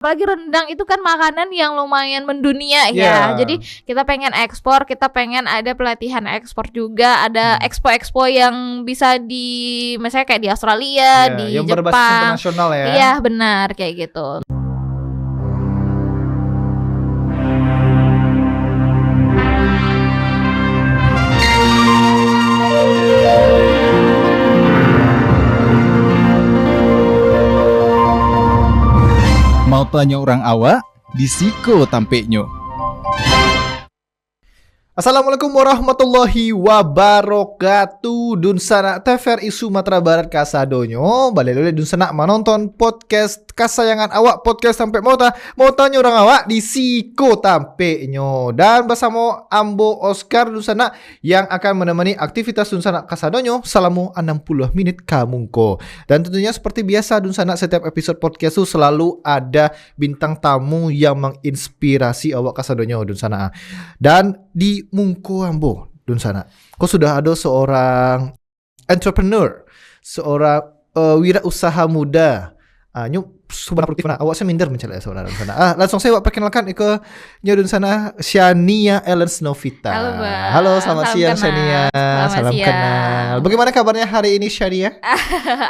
Apalagi rendang itu kan makanan yang lumayan mendunia Yeah. ya. Jadi kita pengen ekspor, kita pengen ada pelatihan ekspor juga, ada expo-expo yang bisa misalnya kayak di Australia, Yeah, di yang berbasis Jepang. internasional ya. Iya benar kayak gitu. Mau tanya orang awak, disiko tampeknya. Assalamualaikum warahmatullahi wabarakatuh. Dun sana TVRI Sumatera Barat kasadonyo. Balik dulu dun sana menonton podcast kasayangan awak, podcast sampai mau tanya orang awak di siko tampeknya. Dan bersama Ambo Oscar dun sana yang akan menemani aktivitas dun sana kasadonyo selama 60 menit kamungko. Dan tentunya seperti biasa dun sana setiap episode podcast itu selalu ada bintang tamu yang menginspirasi awak kasadonyo dun sana. Dan di Mungko Ambo dun sana, kau sudah ada seorang entrepreneur, seorang wirausaha muda. Nyu subhan produktif. Awak saya minder mencari seorang dun sana. Langsung saya perkenalkan ke nyu dun sana, Shania Ellen Novita. Halo, Bang. Halo, selamat siang Shania. Selamat siang. Kenal. Bagaimana kabarnya hari ini Shania?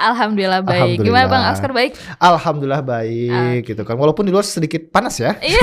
Alhamdulillah baik. Alhamdulillah. Gimana Bang Oscar, baik? Alhamdulillah baik gitu kan. Walaupun di luar sedikit panas ya. Iya.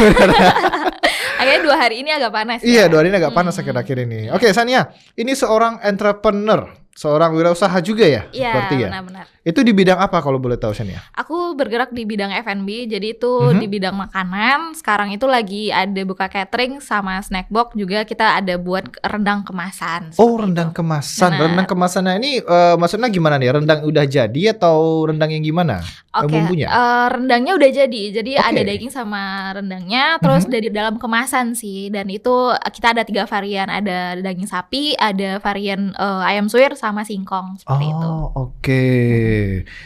Akhirnya 2 hari ini agak panas. Iya, 2 hari ini agak panas akhir-akhir ini. Oke, Shania, ini seorang entrepreneur, seorang wirausaha juga ya? Iya, Berarti ya? benar-benar. Itu di bidang apa kalau boleh tahu, Shania? Aku bergerak di bidang F&B, jadi itu di bidang makanan. Sekarang itu lagi ada buka catering sama snack box juga, kita ada buat rendang kemasan. Oh, rendang kemasan. Benar. Rendang kemasannya ini maksudnya gimana nih? Rendang udah jadi atau rendang yang gimana? Oke, Bumbunya? rendangnya udah jadi Oke. ada daging sama rendangnya, terus dari dalam kemasan sih. Dan itu kita ada 3 varian, ada daging sapi, ada varian ayam suwir sama singkong seperti itu. Oh, oke.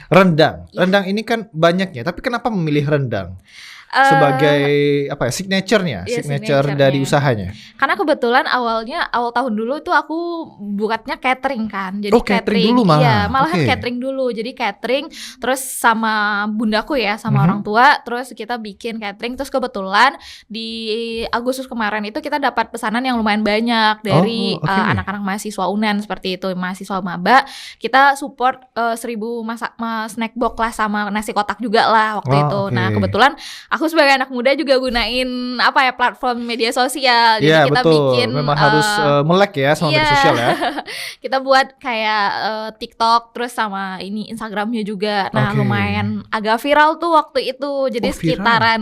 Rendang ini kan banyaknya, tapi kenapa memilih rendang sebagai apa ya, signature-nya, Iya, signature signature-nya. dari usahanya? Karena kebetulan awal tahun dulu itu aku buatnya catering kan. Jadi Oh, catering dulu malah. Iya, malahan Oke. catering dulu. Jadi catering terus sama bundaku ya, sama orang tua, terus kita bikin catering. Terus kebetulan di Agustus kemarin itu kita dapat pesanan yang lumayan banyak dari Oh, oke. anak-anak mahasiswa UNAN seperti itu, mahasiswa maba. Kita support 1000 snack box lah sama nasi kotak juga lah waktu Oh, itu. oke. Nah, kebetulan aku sebagai anak muda juga gunain platform media sosial. Jadi Iya, kita betul. bikin Memang harus melek ya sama media iya. sosial ya. Kita buat kayak TikTok terus sama ini Instagramnya juga. Nah, Oke. lumayan agak viral tuh waktu itu. Jadi Oh, viral. sekitaran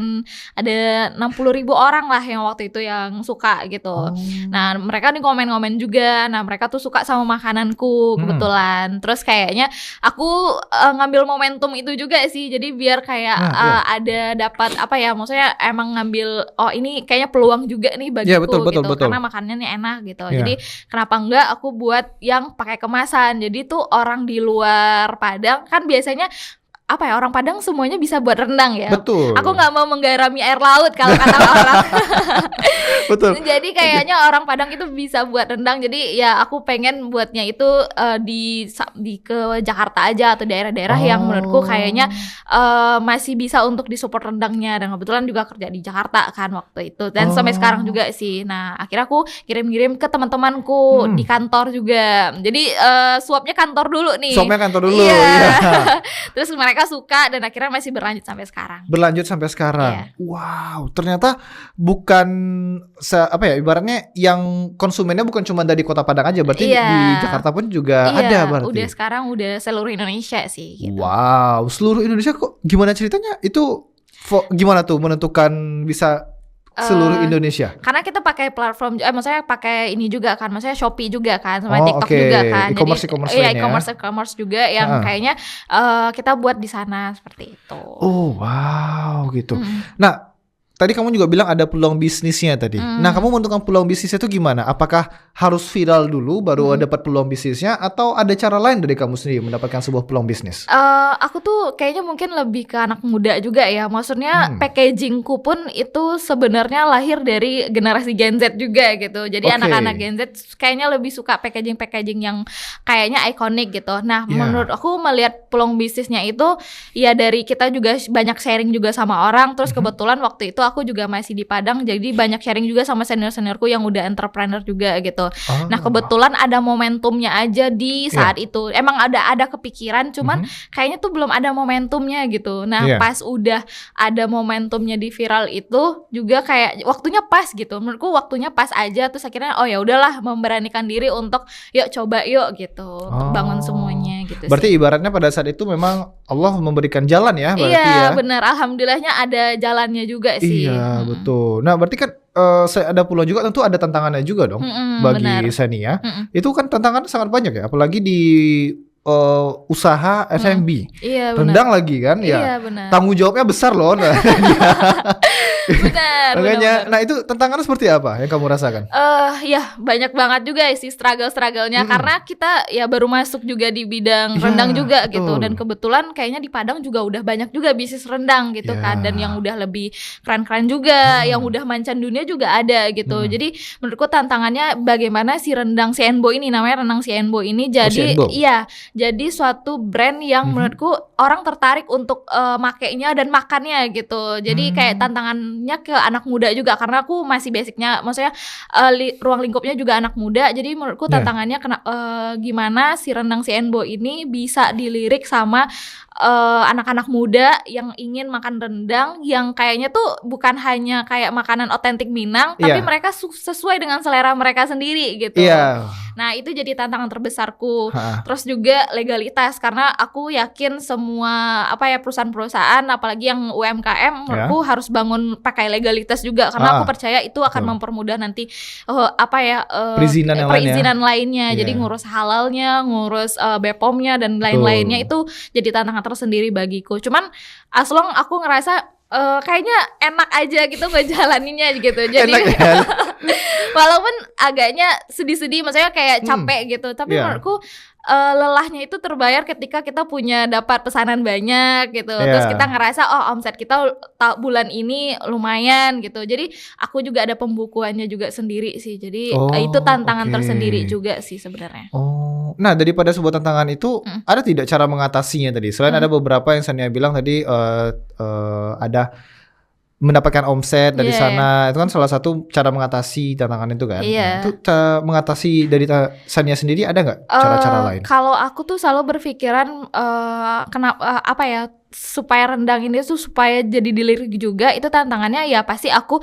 ada 60.000 orang lah yang waktu itu yang suka gitu. Oh. Nah, mereka nih komen-komen juga. Nah, mereka tuh suka sama makananku kebetulan. Terus kayaknya aku ngambil momentum itu juga sih. Jadi biar kayak Nah, ada dapat maksudnya emang ngambil ini kayaknya peluang juga nih bagiku Iya, betul, gitu. betul. Karena makanannya enak gitu. Iya. Jadi kenapa enggak aku buat yang pakai kemasan. Jadi tuh orang di luar Padang kan biasanya orang Padang semuanya bisa buat rendang ya. Betul. Aku nggak mau menggarami air laut kalau kata orang. Betul. Jadi kayaknya orang Padang itu bisa buat rendang. Jadi ya aku pengen buatnya itu ke Jakarta aja atau daerah-daerah yang menurutku kayaknya masih bisa untuk disupport rendangnya. Dan kebetulan juga kerja di Jakarta kan waktu itu. Dan sampai sekarang juga sih. Nah, akhirnya aku kirim-kirim ke teman-temanku di kantor juga. Jadi suapnya kantor dulu nih. Suapnya kantor dulu. Iya. Iya. Terus mereka suka dan akhirnya masih berlanjut sampai sekarang. Berlanjut sampai sekarang. Iya. Wow, ternyata bukan ibaratnya yang konsumennya bukan cuma dari Kota Padang aja, berarti Iya. di Jakarta pun juga ada berarti. Udah sekarang udah seluruh Indonesia sih gitu. Wow, seluruh Indonesia kok, gimana ceritanya? Itu gimana tuh menentukan bisa seluruh Indonesia? Karena kita pakai platform, maksudnya pakai ini juga kan, maksudnya Shopee juga kan, sama Oh, TikTok oke. juga kan. E-commerce iya, lain ya? e-commerce juga yang kayaknya kita buat di sana seperti itu. Oh, wow gitu. Nah, tadi kamu juga bilang ada peluang bisnisnya tadi. Nah, kamu menentukan peluang bisnisnya itu gimana? Apakah harus viral dulu baru dapat peluang bisnisnya, atau ada cara lain dari kamu sendiri mendapatkan sebuah peluang bisnis? Aku tuh kayaknya mungkin lebih ke anak muda juga ya. Maksudnya packagingku pun itu sebenarnya lahir dari generasi Gen Z juga gitu. Jadi anak-anak Gen Z kayaknya lebih suka packaging yang kayaknya ikonik gitu. Nah, menurut aku melihat peluang bisnisnya itu ya dari kita juga banyak sharing juga sama orang. Terus kebetulan waktu itu aku juga masih di Padang, jadi banyak sharing juga sama senior-seniorku yang udah entrepreneur juga gitu. Nah, kebetulan ada momentumnya aja di saat itu. Emang ada kepikiran, cuman kayaknya tuh belum ada momentumnya gitu. Nah, pas udah ada momentumnya di viral itu juga kayak waktunya pas gitu. Menurutku waktunya pas aja, terus akhirnya oh ya udahlah, memberanikan diri untuk yuk coba yuk gitu, untuk bangun semuanya gitu. Berarti ibaratnya pada saat itu memang Allah memberikan jalan ya, berarti iya, benar. Alhamdulillahnya ada jalannya juga sih. Iya, betul. Nah, berarti kan saya ada peluang juga, tentu ada tantangannya juga dong bagi Xenia. Itu kan tantangannya sangat banyak ya, apalagi di usaha F&B. Iya, benar. Rendang lagi kan ya. Iya, benar. Tanggung jawabnya besar loh. Benar. Makanya, nah itu tantangannya seperti apa yang kamu rasakan? Ya banyak banget juga sih struggle-nya karena kita ya baru masuk juga di bidang rendang juga gitu, dan kebetulan kayaknya di Padang juga udah banyak juga bisnis rendang gitu kan, dan yang udah lebih keren-keren juga, yang udah mancan dunia juga ada gitu. Jadi menurutku tantangannya bagaimana si rendang Sienbo ini, namanya rendang Sienbo ini jadi jadi suatu brand yang menurutku orang tertarik untuk makainya dan makannya gitu. Jadi kayak tantangannya ke anak muda juga, karena aku masih basicnya, maksudnya ruang lingkupnya juga anak muda. Jadi menurutku tantangannya gimana si rendang Sienbo ini bisa dilirik sama anak-anak muda yang ingin makan rendang yang kayaknya tuh bukan hanya kayak makanan otentik Minang, tapi mereka sesuai dengan selera mereka sendiri gitu. Nah, itu jadi tantangan terbesarku. Terus juga legalitas, karena aku yakin semua perusahaan-perusahaan apalagi yang UMKM menurutku harus bangun pakai legalitas juga, karena aku percaya itu akan mempermudah nanti perizinan lainnya. Jadi ngurus halalnya, ngurus BPOM-nya dan lain-lainnya itu jadi tantangan tersendiri bagiku. Cuman as long aku ngerasa kayaknya enak aja gitu ngejalaninnya gitu. Jadi walaupun agaknya sedih-sedih, maksudnya kayak capek gitu, tapi menurutku lelahnya itu terbayar ketika kita dapat pesanan banyak gitu. Terus kita ngerasa omset kita bulan ini lumayan gitu. Jadi aku juga ada pembukuannya juga sendiri sih. Jadi itu tantangan tersendiri juga sih sebenarnya. Nah, daripada sebuah tantangan itu ada tidak cara mengatasinya tadi? Selain ada beberapa yang Xenia bilang tadi ada mendapatkan omset dari sana, itu kan salah satu cara mengatasi tantangan itu kan. Itu mengatasi dari Xenia sendiri ada nggak cara-cara lain? Kalau aku tuh selalu berpikiran kenapa supaya rendang ini tuh supaya jadi dilirik juga, itu tantangannya ya pasti aku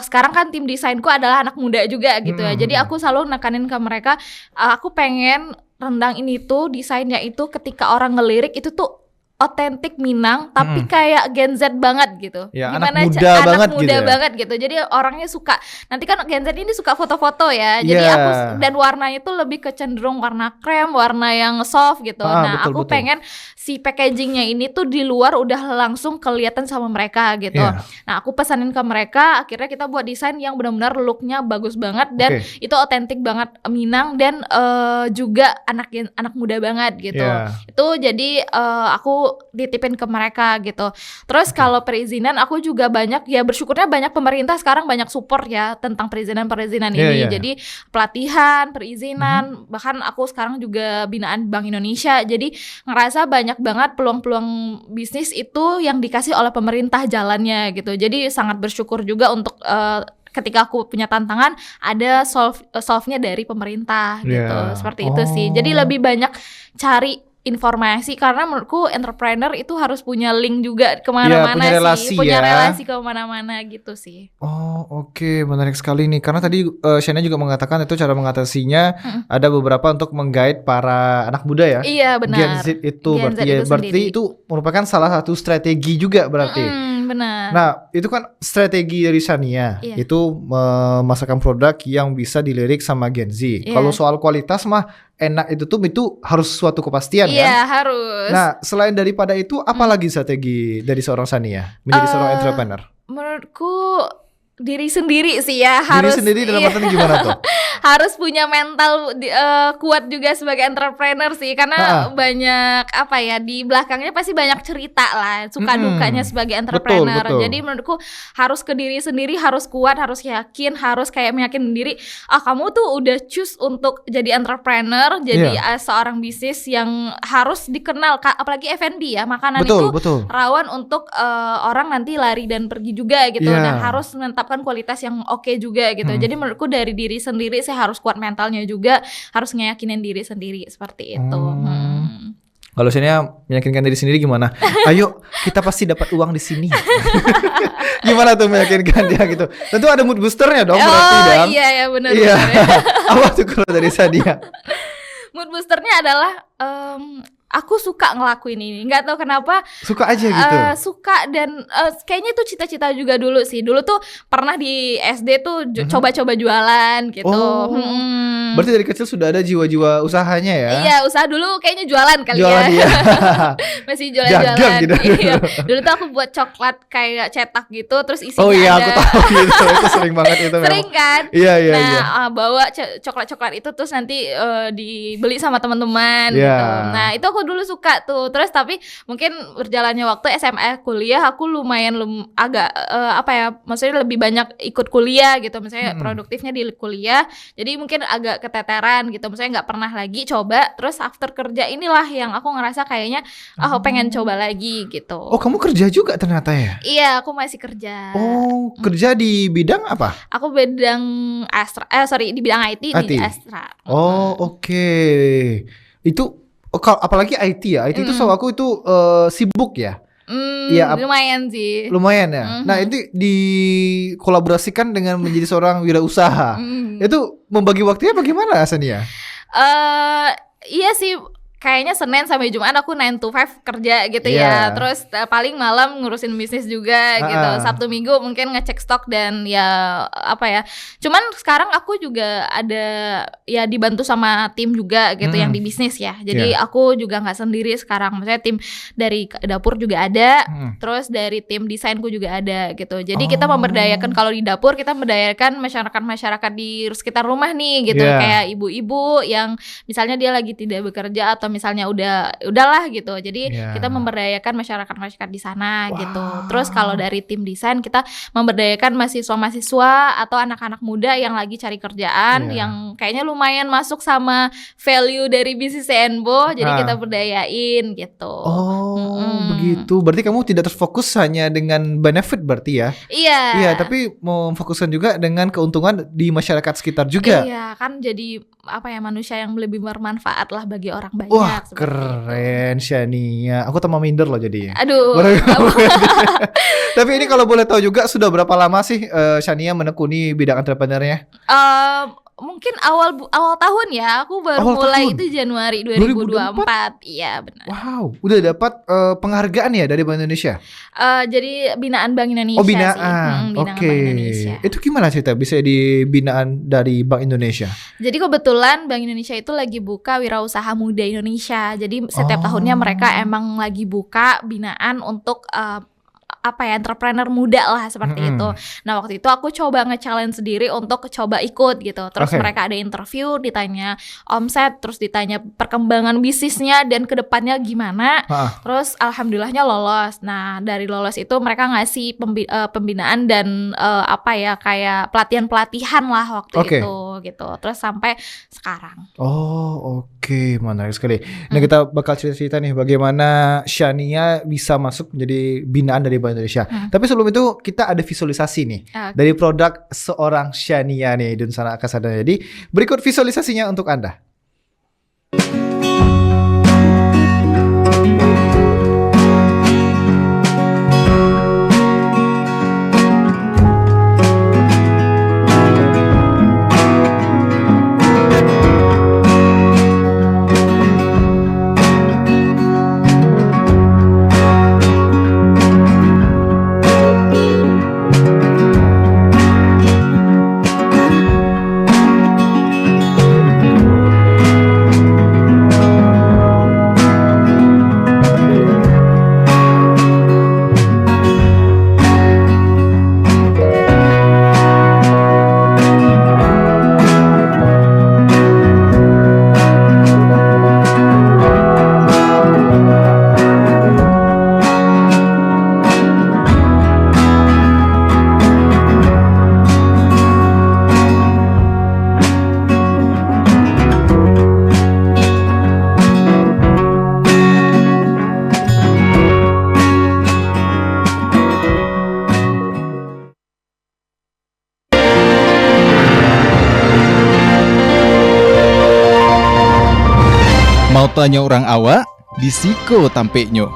sekarang kan tim desainku adalah anak muda juga gitu ya. Jadi aku selalu nekanin ke mereka, aku pengen rendang ini tuh desainnya itu ketika orang ngelirik itu tuh otentik Minang, tapi kayak Gen Z banget gitu. Gimana anak muda banget gitu. Jadi orangnya suka. Nanti kan Gen Z ini suka foto-foto ya. Jadi aku dan warnanya itu lebih kecenderung warna krem, warna yang soft gitu. Aku pengen si packagingnya ini tuh di luar udah langsung kelihatan sama mereka gitu. Nah, aku pesanin ke mereka, akhirnya kita buat desain yang benar-benar looknya bagus banget dan itu otentik banget Minang, dan juga anak muda banget gitu. Itu jadi aku ditipin ke mereka gitu. Terus kalau perizinan aku juga banyak ya, bersyukurnya banyak pemerintah sekarang banyak support ya tentang perizinan ini. Jadi pelatihan, perizinan, bahkan aku sekarang juga binaan Bank Indonesia. Jadi ngerasa banyak banget peluang-peluang bisnis itu yang dikasih oleh pemerintah jalannya gitu. Jadi sangat bersyukur juga untuk ketika aku punya tantangan ada solve-nya dari pemerintah gitu. Seperti itu sih. Jadi lebih banyak cari informasi, karena menurutku entrepreneur itu harus punya link juga kemana-mana punya relasi kemana-mana gitu sih. Oke, menarik sekali nih, karena tadi Xenia juga mengatakan itu cara mengatasinya ada beberapa untuk meng-guide para anak muda ya. Iya, benar. Gen Z itu berarti itu merupakan salah satu strategi juga berarti. Benar. Nah, itu kan strategi dari Xenia, itu memasarkan produk yang bisa dilirik sama Gen Z. Kalau soal kualitas mah enak itu harus suatu kepastian kan? Iya, harus. Nah, selain daripada itu, apa lagi strategi dari seorang Xenia menjadi seorang entrepreneur? Menurutku diri sendiri sih ya, Diri harus sendiri dalam iya, artian gimana tuh? harus punya mental kuat juga sebagai entrepreneur sih, karena banyak apa ya, di belakangnya pasti banyak cerita lah, suka dukanya sebagai entrepreneur. betul. Jadi menurutku harus ke diri sendiri, harus kuat, harus yakin, harus kayak meyakin diri. Kamu tuh udah choose untuk jadi entrepreneur, jadi seorang bisnis yang harus dikenal, apalagi F&B ya, makanan itu rawan untuk orang nanti lari dan pergi juga gitu. Nah, harus menetapkan kualitas yang oke juga gitu. Jadi menurutku dari diri sendiri saya harus kuat mentalnya juga, harus ngeyakinin diri sendiri seperti itu. Kalau Shania meyakinkan diri sendiri gimana? Ayo kita pasti dapat uang di sini. Gimana tuh meyakinkan dia gitu? Tentu ada mood boosternya dong berarti dong. Iya benar. Iya. Apa tuh kalau dari Shania? Mood boosternya adalah aku suka ngelakuin ini, nggak tahu kenapa. Suka aja gitu. Suka dan kayaknya itu cita-cita juga dulu sih. Dulu tuh pernah di SD tuh coba-coba jualan gitu. Berarti dari kecil sudah ada jiwa-jiwa usahanya ya? Iya, usaha dulu kayaknya jualan kali jualan ya. Dia. Masih jualan-jualan. Gitu. Iya. Dulu tuh aku buat coklat kayak cetak gitu, terus isinya Oh iya, ada. aku tahu gitu. Itu sering banget itu memang. Sering kan? Iya. Nah, bawa coklat-coklat itu terus nanti dibeli sama teman-teman gitu. Nah, itu aku dulu suka tuh. Terus tapi mungkin berjalannya waktu SMA kuliah aku lumayan agak maksudnya lebih banyak ikut kuliah gitu. Misalnya produktifnya di kuliah. Jadi mungkin agak keteteran gitu. Misalnya nggak pernah lagi coba. Terus after kerja inilah yang aku ngerasa kayaknya aku pengen coba lagi gitu. Oh, kamu kerja juga ternyata ya? Iya, aku masih kerja. Oh, kerja di bidang apa? Aku bidang di bidang IT. Di Astra. Oh, oke. Itu apalagi IT ya. IT itu setahu aku itu sibuk ya. Ya, lumayan sih. Lumayan ya. Nah, itu dikolaborasikan dengan menjadi seorang wirausaha. Itu membagi waktunya bagaimana, Shania? Iya sih. Kayaknya Senin sampai Jumat aku 9 to 5 kerja gitu ya. Terus paling malam ngurusin bisnis juga gitu. Sabtu Minggu mungkin ngecek stok dan ya apa ya. Cuman sekarang aku juga ada ya dibantu sama tim juga gitu yang di bisnis ya. Jadi aku juga nggak sendiri sekarang. Maksudnya tim dari dapur juga ada. Terus dari tim desainku juga ada gitu. Jadi kita memberdayakan, kalau di dapur kita memberdayakan masyarakat di sekitar rumah nih gitu. Kayak ibu-ibu yang misalnya dia lagi tidak bekerja atau misalnya udahlah gitu. Jadi kita memberdayakan masyarakat di sana gitu. Terus kalau dari tim desain kita memberdayakan mahasiswa-mahasiswa atau anak-anak muda yang lagi cari kerjaan yang kayaknya lumayan masuk sama value dari bisnis Enbo. Jadi kita berdayain gitu. Begitu. Berarti kamu tidak terfokus hanya dengan benefit berarti ya? Iya, tapi memfokuskan juga dengan keuntungan di masyarakat sekitar juga. Iya, kan jadi manusia yang lebih bermanfaat lah bagi orang banyak. Wah, keren Shania. Aku tambah minder loh jadinya. Aduh. Tapi ini kalau boleh tahu juga sudah berapa lama sih Shania menekuni bidang entrepreneurnya? Mungkin awal tahun ya. Aku baru mulai itu Januari 2024. Iya, benar. Wow, udah dapat penghargaan ya dari Bank Indonesia? Jadi binaan Bank Indonesia. Oh, binaan. Binaan Bank Indonesia. Itu gimana cerita bisa di binaan dari Bank Indonesia? Jadi kebetulan Bank Indonesia itu lagi buka Wirausaha Muda Indonesia. Jadi setiap tahunnya mereka emang lagi buka binaan untuk entrepreneur muda lah seperti itu. Nah, waktu itu aku coba nge-challenge sendiri untuk coba ikut gitu. Terus mereka ada interview, ditanya omset, terus ditanya perkembangan bisnisnya dan kedepannya gimana. Terus alhamdulillahnya lolos. Nah, dari lolos itu mereka ngasih pembinaan dan kayak pelatihan lah waktu itu gitu. Terus sampai sekarang. Oke, menarik sekali. Nah, kita bakal cerita-cerita nih bagaimana Shania bisa masuk menjadi binaan dari Bank Indonesia. Tapi sebelum itu kita ada visualisasi nih dari produk seorang Shania nih Dunsana Kasada. Jadi berikut visualisasinya untuk Anda. tanya orang awak, disiko tampeknya.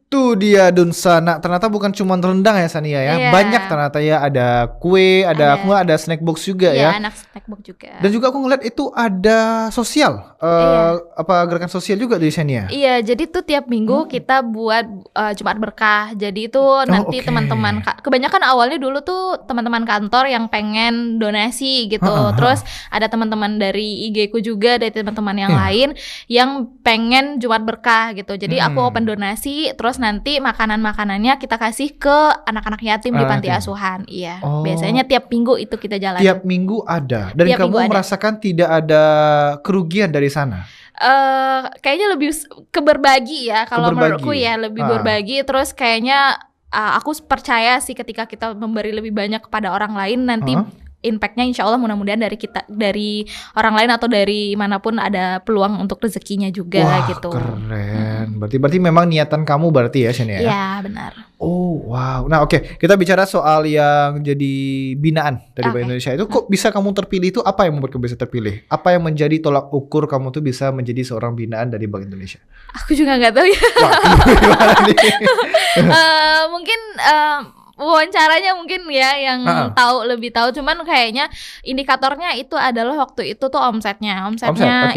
Itu dia Dunsana. Ternyata bukan cuma rendang ya Sania ya. Iya. Banyak ternyata ya, ada kue, aku ngeliat ada snack box juga ya. Iya, anak snack box juga. Dan juga aku ngeliat itu ada sosial. Apa gerakan sosial juga di Sania? Iya, jadi tuh tiap minggu kita buat Jumat Berkah. Jadi itu nanti oke. teman-teman, kebanyakan awalnya dulu tuh teman-teman kantor yang pengen donasi gitu. Terus ada teman-teman dari IG ku juga, dari teman-teman yang lain yang pengen Jumat Berkah gitu. Jadi aku open donasi, terus nanti makanan-makanannya kita kasih ke anak-anak yatim di panti asuhan. Iya, biasanya tiap minggu itu kita jalan. Tiap minggu ada. Dan Tiap kamu minggu ada. merasakan tidak ada kerugian dari sana? Kayaknya lebih ke berbagi ya, kalau Berbagi. menurutku ya lebih berbagi. Terus kayaknya aku percaya sih ketika kita memberi lebih banyak kepada orang lain, nanti impactnya insya Allah mudah-mudahan dari kita, dari orang lain atau dari manapun ada peluang untuk rezekinya juga. Wah, gitu. keren. Berarti memang niatan kamu berarti ya Shania? Iya, benar. Oh wow. Nah oke, kita bicara soal yang jadi binaan dari Bank Indonesia itu. Kok bisa kamu terpilih, itu apa yang membuat kamu bisa terpilih? Apa yang menjadi tolak ukur kamu tuh bisa menjadi seorang binaan dari Bank Indonesia? Aku juga nggak tahu ya. Wah, gimana nih? Mungkin wawancaranya mungkin ya yang lebih tahu, cuman kayaknya indikatornya itu adalah waktu itu tuh omsetnya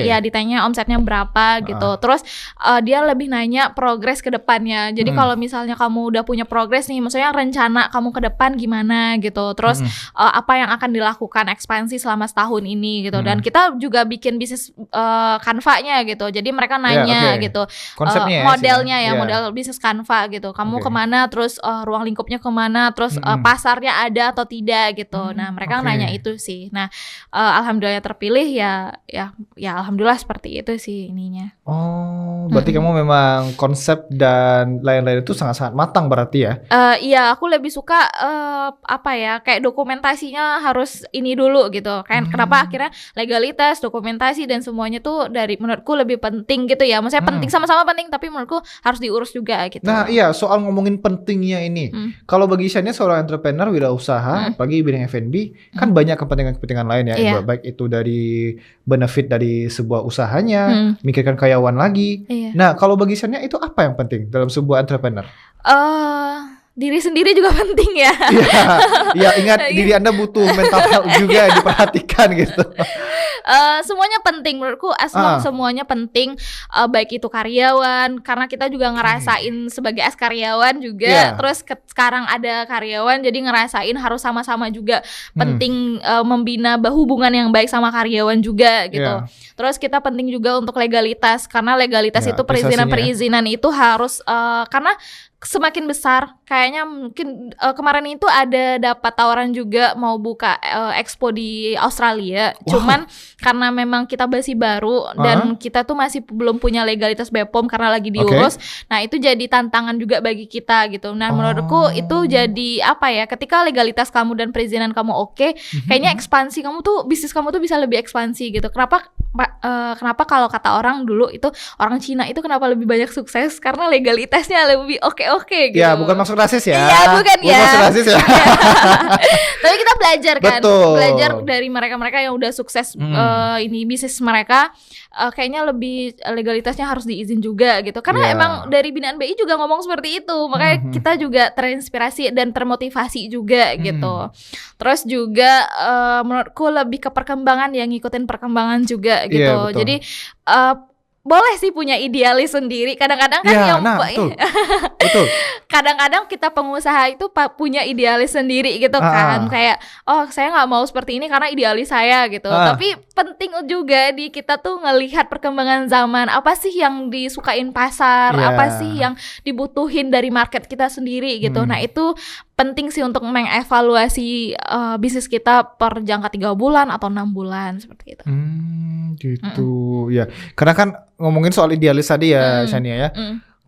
ya, ditanya omsetnya berapa gitu. Terus dia lebih nanya progres ke depannya. Jadi kalau misalnya kamu udah punya progres nih, maksudnya rencana kamu ke depan gimana gitu. Terus apa yang akan dilakukan ekspansi selama setahun ini gitu. Dan kita juga bikin bisnis Canva-nya gitu. Jadi mereka nanya gitu, konsepnya modelnya ya, model bisnis Canva gitu. Kamu kemana, terus ruang lingkupnya kemana, terus pasarnya ada atau tidak gitu. Nah mereka nanya itu sih. Nah alhamdulillah terpilih ya alhamdulillah seperti itu sih ininya. Oh berarti kamu memang konsep dan lain-lain itu sangat-sangat matang berarti ya? Iya, aku lebih suka kayak dokumentasinya harus ini dulu gitu. Kayak kenapa akhirnya legalitas, dokumentasi dan semuanya tuh dari menurutku lebih penting gitu ya. Maksudnya penting, sama-sama penting, tapi menurutku harus diurus juga gitu. Nah iya, soal ngomongin pentingnya ini, kalau bagi Shania seorang entrepreneur wirausaha, apalagi bidang F&B, kan banyak kepentingan-kepentingan lain ya, baik itu dari benefit dari sebuah usahanya, mikirkan karyawan lagi. Nah kalau bagi Shania itu apa yang penting dalam sebuah entrepreneur? Diri sendiri juga penting ya. Iya, ingat diri Anda butuh mental health juga diperhatikan gitu. Semuanya penting menurutku, semuanya penting, baik itu karyawan, karena kita juga ngerasain sebagai karyawan juga, terus sekarang ada karyawan jadi ngerasain harus sama-sama juga penting membina hubungan yang baik sama karyawan juga gitu. Terus kita penting juga untuk legalitas, karena legalitas itu perizinan itu harus karena semakin besar, kayaknya mungkin kemarin itu ada dapat tawaran juga mau buka expo di Australia. Cuman karena memang kita masih baru dan kita tuh masih belum punya legalitas BPOM karena lagi diurus. Nah itu jadi tantangan juga bagi kita gitu. Nah menurutku itu jadi ketika legalitas kamu dan perizinan kamu kayaknya ekspansi kamu tuh, bisnis kamu tuh bisa lebih ekspansi gitu. Kenapa kalau kata orang dulu itu, orang Cina itu kenapa lebih banyak sukses karena legalitasnya lebih oke gitu. Ya bukan maksud rasis ya. Iya bukan ya. Maksud rasis ya. Tapi kita belajar kan. Betul. Belajar dari mereka-mereka yang udah sukses ini bisnis mereka. Kayaknya lebih legalitasnya harus diizin juga gitu. Karena emang dari binaan BI juga ngomong seperti itu. Makanya kita juga terinspirasi dan termotivasi juga gitu. Terus juga menurutku lebih ke perkembangan, yang ngikutin perkembangan juga gitu. Jadi boleh sih punya idealis sendiri. Kadang-kadang kan betul. Kadang-kadang kita pengusaha itu punya idealis sendiri gitu kan. Kayak saya nggak mau seperti ini karena idealis saya gitu. Tapi penting juga di kita tuh ngelihat perkembangan zaman. Apa sih yang disukain pasar? Apa sih yang dibutuhin dari market kita sendiri gitu. Nah itu penting sih untuk mengevaluasi bisnis kita per jangka 3 bulan atau 6 bulan seperti itu. Gitu ya. Karena kan ngomongin soal idealis tadi ya Shania ya.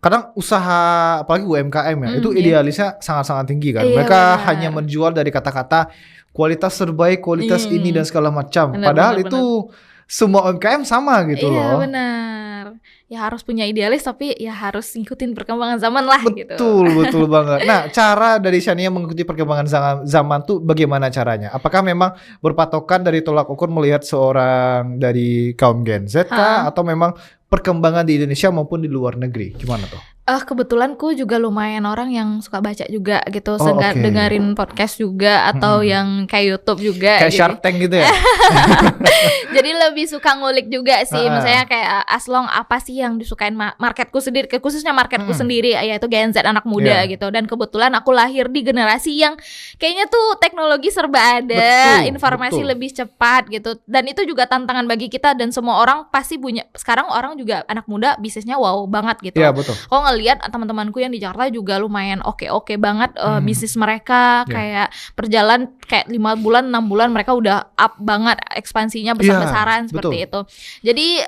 Kadang usaha apalagi UMKM ya, itu idealisnya sangat-sangat tinggi kan. Mereka hanya menjual dari kata-kata kualitas terbaik, kualitas ini dan segala macam. Padahal itu semua UMKM sama gitu loh. Iya benar. ya harus punya idealis, tapi ya harus ngikutin perkembangan zaman lah gitu. Betul banget. Nah, cara dari Shania mengikuti perkembangan zaman tuh bagaimana caranya? Apakah memang berpatokan dari tolak ukur melihat seorang dari kaum Gen Z kah? Atau memang perkembangan di Indonesia maupun di luar negeri? Gimana tuh? Kebetulan ku juga lumayan orang yang suka baca juga gitu, Okay. dengerin podcast juga atau yang kayak YouTube juga. Kayak Shark Tank gitu ya? Jadi lebih suka ngulik juga sih, misalnya kayak as long apa sih yang disukain marketku sendiri, khususnya marketku sendiri, yaitu Gen Z anak muda gitu. Dan kebetulan aku lahir di generasi yang kayaknya tuh teknologi serba ada, informasi lebih cepat gitu. Dan itu juga tantangan bagi kita dan semua orang pasti punya. Sekarang orang juga anak muda bisnisnya wow banget gitu. Iya, betul. Lihat teman-temanku yang di Jakarta juga lumayan oke banget bisnis mereka kayak berjalan kayak 5 bulan 6 bulan mereka udah up banget ekspansinya besar-besaran seperti itu. Jadi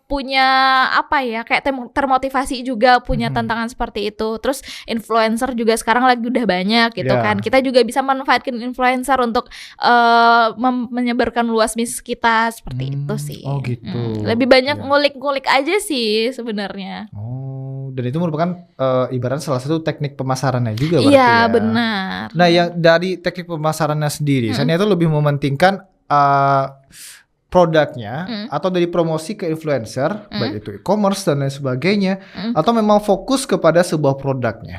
punya apa ya kayak termotivasi juga punya tantangan seperti itu. Terus influencer juga sekarang lagi udah banyak gitu kan. Kita juga bisa manfaatkan influencer untuk menyebarkan luas bisnis kita seperti itu sih. Oh gitu. Lebih banyak ngulik-ngulik aja sih sebenarnya. Dan itu merupakan ibarat salah satu teknik pemasarannya juga berarti Iya, ya. benar. Nah, yang dari teknik pemasarannya sendiri, Shania itu lebih mementingkan produknya atau dari promosi ke influencer, baik itu e-commerce dan lain sebagainya, atau memang fokus kepada sebuah produknya?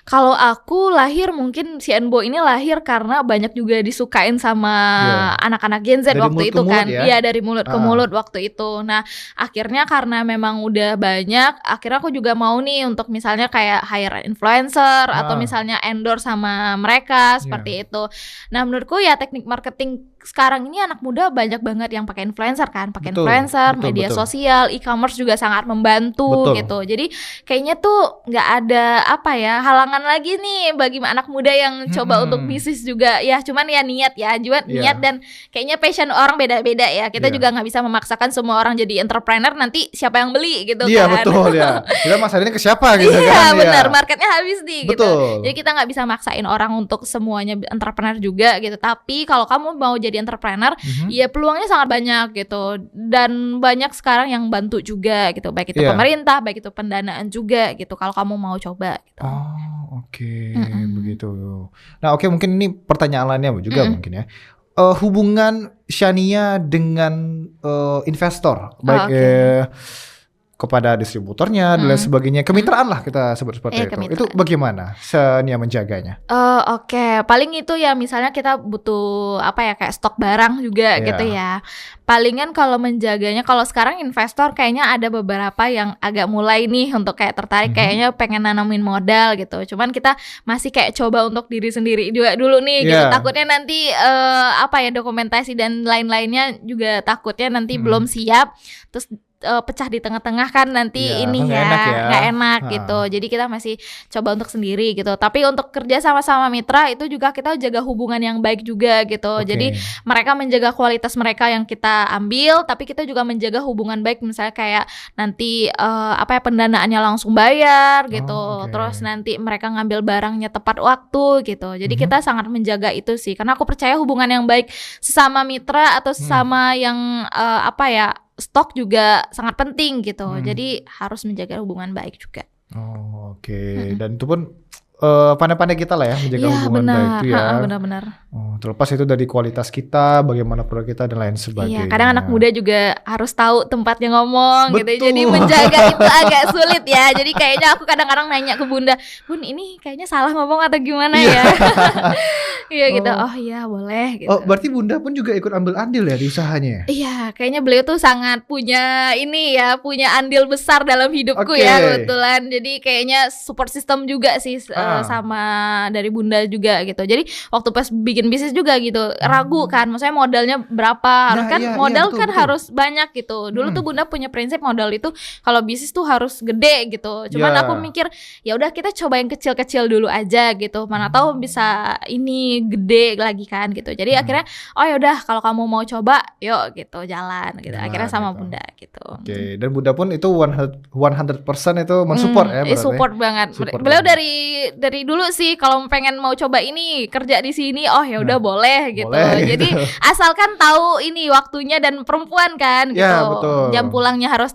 Kalau aku lahir mungkin si Enbo ini lahir karena banyak juga disukain sama anak-anak Gen Z dari waktu itu kan. ya? Iya, dari mulut ke mulut waktu itu. Nah, akhirnya karena memang udah banyak, akhirnya aku juga mau nih untuk misalnya kayak hire influencer atau misalnya endorse sama mereka seperti itu. Nah, menurutku ya teknik marketing sekarang ini anak muda banyak banget yang pakai influencer kan, influencer, media sosial, e-commerce juga sangat membantu gitu. Jadi kayaknya tuh nggak ada apa ya halangan lagi nih bagi anak muda yang coba untuk bisnis juga ya. Cuman ya niat dan kayaknya passion orang beda-beda ya. Kita juga nggak bisa memaksakan semua orang jadi entrepreneur nanti siapa yang beli gitu kan. Iya betul ya. Kita masalahnya ke siapa gitu kan. Iya benar, marketnya habis nih gitu. Betul. Jadi kita nggak bisa maksain orang untuk semuanya entrepreneur juga gitu. Tapi kalau kamu mau jadi entrepreneur, ya peluangnya sangat banyak gitu. Dan banyak sekarang yang bantu juga gitu. Baik itu pemerintah, baik itu pendanaan juga gitu. Kalau kamu mau coba gitu. Oke, begitu. Nah, mungkin ini pertanyaan lainnya juga mungkin ya. Hubungan Shania dengan investor, baik kepada distributornya dan lain sebagainya, kemitraan lah kita sebut seperti itu. Kemitraan. Itu bagaimana Shania menjaganya? Paling itu ya misalnya kita butuh apa ya kayak stok barang juga gitu ya. Palingan kalau menjaganya, kalau sekarang investor kayaknya ada beberapa yang agak mulai nih untuk kayak tertarik kayaknya pengen nanamin modal gitu. Cuman kita masih kayak coba untuk diri sendiri juga dulu nih gitu. Takutnya nanti dokumentasi dan lain-lainnya juga takutnya nanti belum siap terus pecah di tengah-tengah kan nanti nggak enak gitu. Jadi kita masih coba untuk sendiri gitu. Tapi untuk kerja sama-sama mitra itu juga kita jaga hubungan yang baik juga gitu. Jadi mereka menjaga kualitas mereka yang kita ambil, tapi kita juga menjaga hubungan baik. Misalnya kayak nanti pendanaannya langsung bayar gitu. Terus nanti mereka ngambil barangnya tepat waktu gitu. Jadi kita sangat menjaga itu sih. Karena aku percaya hubungan yang baik sesama mitra atau sesama yang stok juga sangat penting gitu. Jadi harus menjaga hubungan baik juga. Dan itu pun pandai-pandai kita lah ya menjaga hubungan baik itu ya. Benar-benar. Terlepas itu dari kualitas kita, bagaimana produk kita dan lain sebagainya. Iya, kadang anak muda juga harus tahu tempatnya ngomong gitu. Jadi menjaga itu agak sulit ya. Jadi kayaknya aku kadang-kadang nanya ke Bunda, "Bun, ini kayaknya salah ngomong atau gimana ya?" Iya gitu. Oh iya, boleh gitu. Berarti Bunda pun juga ikut ambil andil ya di usahanya? Iya, kayaknya beliau tuh sangat punya punya andil besar dalam hidupku ya kebetulan. Jadi kayaknya support system juga sih sama dari Bunda juga gitu. Jadi waktu pas bikin bisnis juga gitu ragu kan, maksudnya modalnya berapa, modal betul. Harus banyak gitu. Dulu tuh Bunda punya prinsip modal itu kalau bisnis tuh harus gede gitu. Cuman aku mikir ya udah kita coba yang kecil-kecil dulu aja gitu. Mana tahu bisa ini ini gede lagi kan gitu. Jadi akhirnya oh ya udah kalau kamu mau coba yuk gitu jalan gitu. Akhirnya sama gitu. Bunda gitu. Oke, dan Bunda pun itu 100% itu mensupport ya berarti. Support banget. Support Beliau banget. dari dulu sih kalau pengen mau coba ini kerja di sini oh ya udah boleh gitu. boleh, Jadi gitu. asalkan tahu ini waktunya dan perempuan kan gitu. Ya, betul. Jam pulangnya harus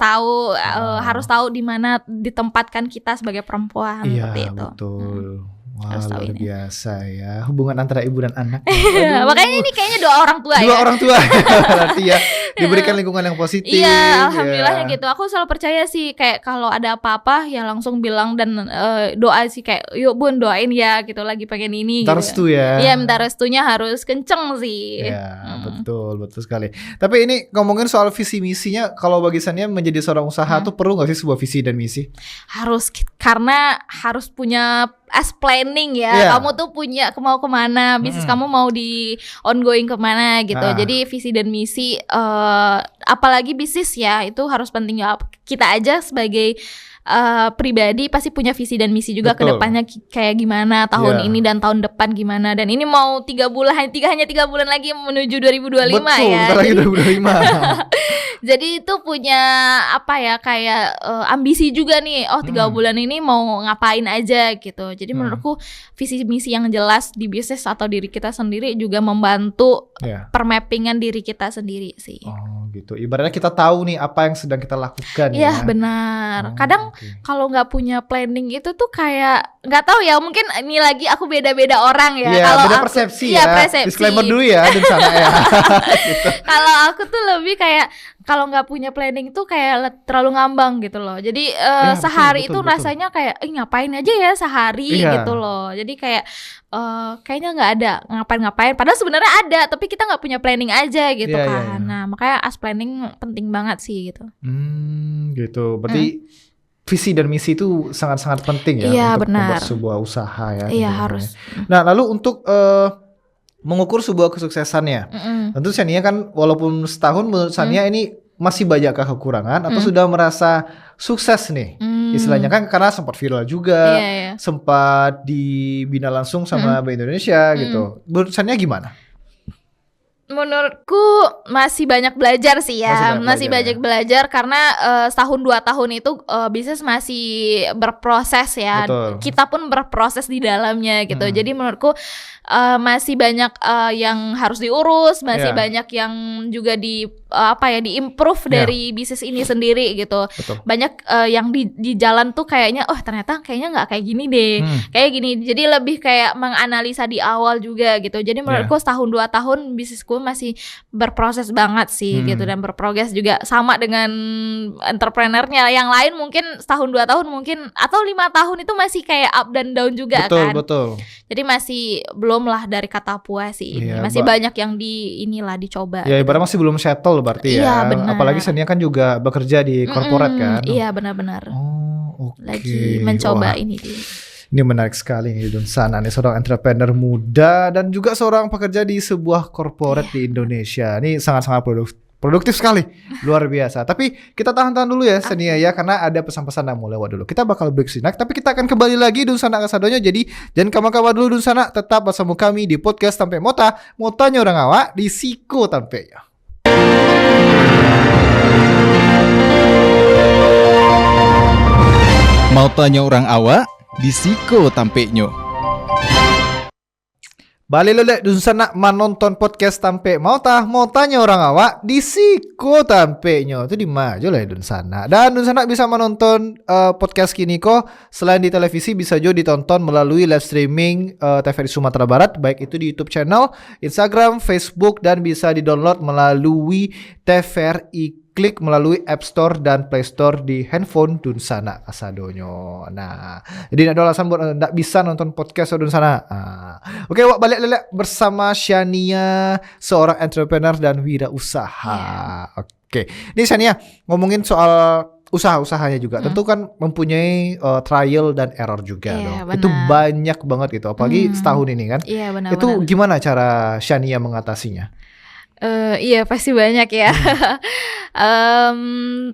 tahu di mana ditempatkan kita sebagai perempuan Iya, seperti itu. betul. Wah, Harus tahu luar ini. biasa ya. Hubungan antara ibu dan anak. Makanya ini kayaknya doa orang tua Dua ya. orang tua berarti ya diberikan lingkungan yang positif. Iya, alhamdulillahnya ya. gitu. Aku selalu percaya sih kayak kalau ada apa-apa ya langsung bilang dan doa sih kayak yuk Bun doain ya gitu lagi pengen ini Minta gitu. restu ya. Iya, minta restunya harus kenceng sih. Ya, betul sekali. Tapi ini ngomongin soal visi misinya, kalau bagi Sania menjadi seorang usaha tuh perlu nggak sih sebuah visi dan misi? Harus karena harus punya as planning ya. Iya. Kamu tuh punya mau kemana, bisnis kamu mau di ongoing kemana gitu. Jadi visi dan misi apalagi bisnis ya itu harus penting ya. Kita aja sebagai pribadi pasti punya visi dan misi juga ke Betul. depannya kayak gimana tahun Iya. ini dan tahun depan gimana. Dan ini mau 3 bulan hanya 3 bulan lagi menuju 2025 Betul, ya. bentar lagi Jadi- 2025. Jadi itu punya apa ya kayak ambisi juga nih. Oh 3 bulan ini mau ngapain aja gitu. Jadi menurutku visi misi yang jelas di bisnis atau diri kita sendiri juga membantu Ya. permappingan diri kita sendiri sih. Oh gitu. Ibaratnya kita tahu nih apa yang sedang kita lakukan Iya ya. benar. Oh, Kadang oke. kalau nggak punya planning itu tuh kayak nggak tahu ya. Mungkin ini lagi aku beda-beda orang ya. Iya, Kalau beda aku- persepsi iya, ya. persepsi. Disclaimer dulu ya di sana ya. Kalau aku tuh lebih kayak kalau nggak punya planning tuh kayak terlalu ngambang gitu loh. Jadi Ya, betul, sehari betul, itu betul. rasanya kayak ngapain aja ya sehari Iya. gitu loh. Jadi kayak kayaknya nggak ada ngapain-ngapain. Padahal sebenarnya ada, tapi kita nggak punya planning aja gitu Iya, iya, kan. iya. Nah makanya as planning penting banget sih gitu. Gitu. Berarti visi dan misi itu sangat-sangat penting ya Iya, untuk benar. membuat sebuah usaha ya. Iya tentunya. harus. Nah, lalu untuk mengukur sebuah kesuksesannya. Tentu Sania kan walaupun setahun menurut Sania ini masih banyakkah kekurangan atau sudah merasa sukses nih? Istilahnya kan karena sempat viral juga, Iya, iya. sempat dibina langsung sama Bank Indonesia gitu. Menurut Sania gimana? Menurutku masih banyak belajar sih ya, Masih banyak belajar karena setahun 2 tahun itu bisnis masih berproses ya. Betul. Kita pun berproses di dalamnya gitu. Jadi menurutku masih banyak yang harus diurus, masih Iya. banyak yang juga diimprove Iya. dari bisnis ini sendiri gitu. Betul. Banyak yang di jalan tuh kayaknya ternyata kayaknya nggak kayak gini deh. Kayak gini. Jadi lebih kayak menganalisa di awal juga gitu. Jadi menurutku setahun 2 tahun bisnisku masih berproses banget sih gitu dan berprogres juga sama dengan entrepreneurnya yang lain mungkin setahun 2 tahun mungkin atau 5 tahun itu masih kayak up dan down juga kan. Betul. Jadi masih belum lah dari kata puas sih. Iya, Masih banyak yang dicoba. Ya ibarat masih belum settle berarti ya. Iya, benar. Apalagi Sania kan juga bekerja di corporate kan. Iya benar-benar. Oh, oke. Lagi mencoba Wah, ini dia. Ini menarik sekali nih Dunsana nih, seorang entrepreneur muda dan juga seorang pekerja di sebuah corporate di Indonesia. Ini sangat-sangat produktif sekali, luar biasa. Tapi kita tahan-tahan dulu ya Sania ya, karena ada pesan-pesan yang mau lewat dulu. Kita bakal break sejenak, tapi kita akan kembali lagi Dunsana Kasadonya. Jadi jangan kabar-kabar dulu Dunsana, tetap bersama kami di podcast Tampe Mota. Motanya orang awak di Siko Tampenya. Mau tanya orang awak, di Siko Tampeknyo. Balik lelek Dunsana menonton podcast Tampe Mota. Mau tanya orang awak di Siko Tampeknyo. Itu di maju lah Dunsana. Dan Dunsana bisa menonton podcast kini kok. Selain di televisi bisa juga ditonton melalui live streaming TVRI Sumatera Barat. Baik itu di YouTube channel, Instagram, Facebook. Dan bisa di-download melalui TVRI. Klik melalui App Store dan Play Store di handphone Dunsana Kasadonyo. Nah, jadi ada alasan buat tidak bisa nonton podcast Dunsana. Oke, Wak, balik lelek bersama Shania, seorang entrepreneur dan wirausaha. Oke, ini Shania ngomongin soal usaha-usahanya juga. Tentu kan mempunyai trial dan error juga dong. Benar. Itu banyak banget gitu, apalagi setahun ini kan. Iya benar. Itu gimana cara Shania mengatasinya? Iya pasti banyak ya.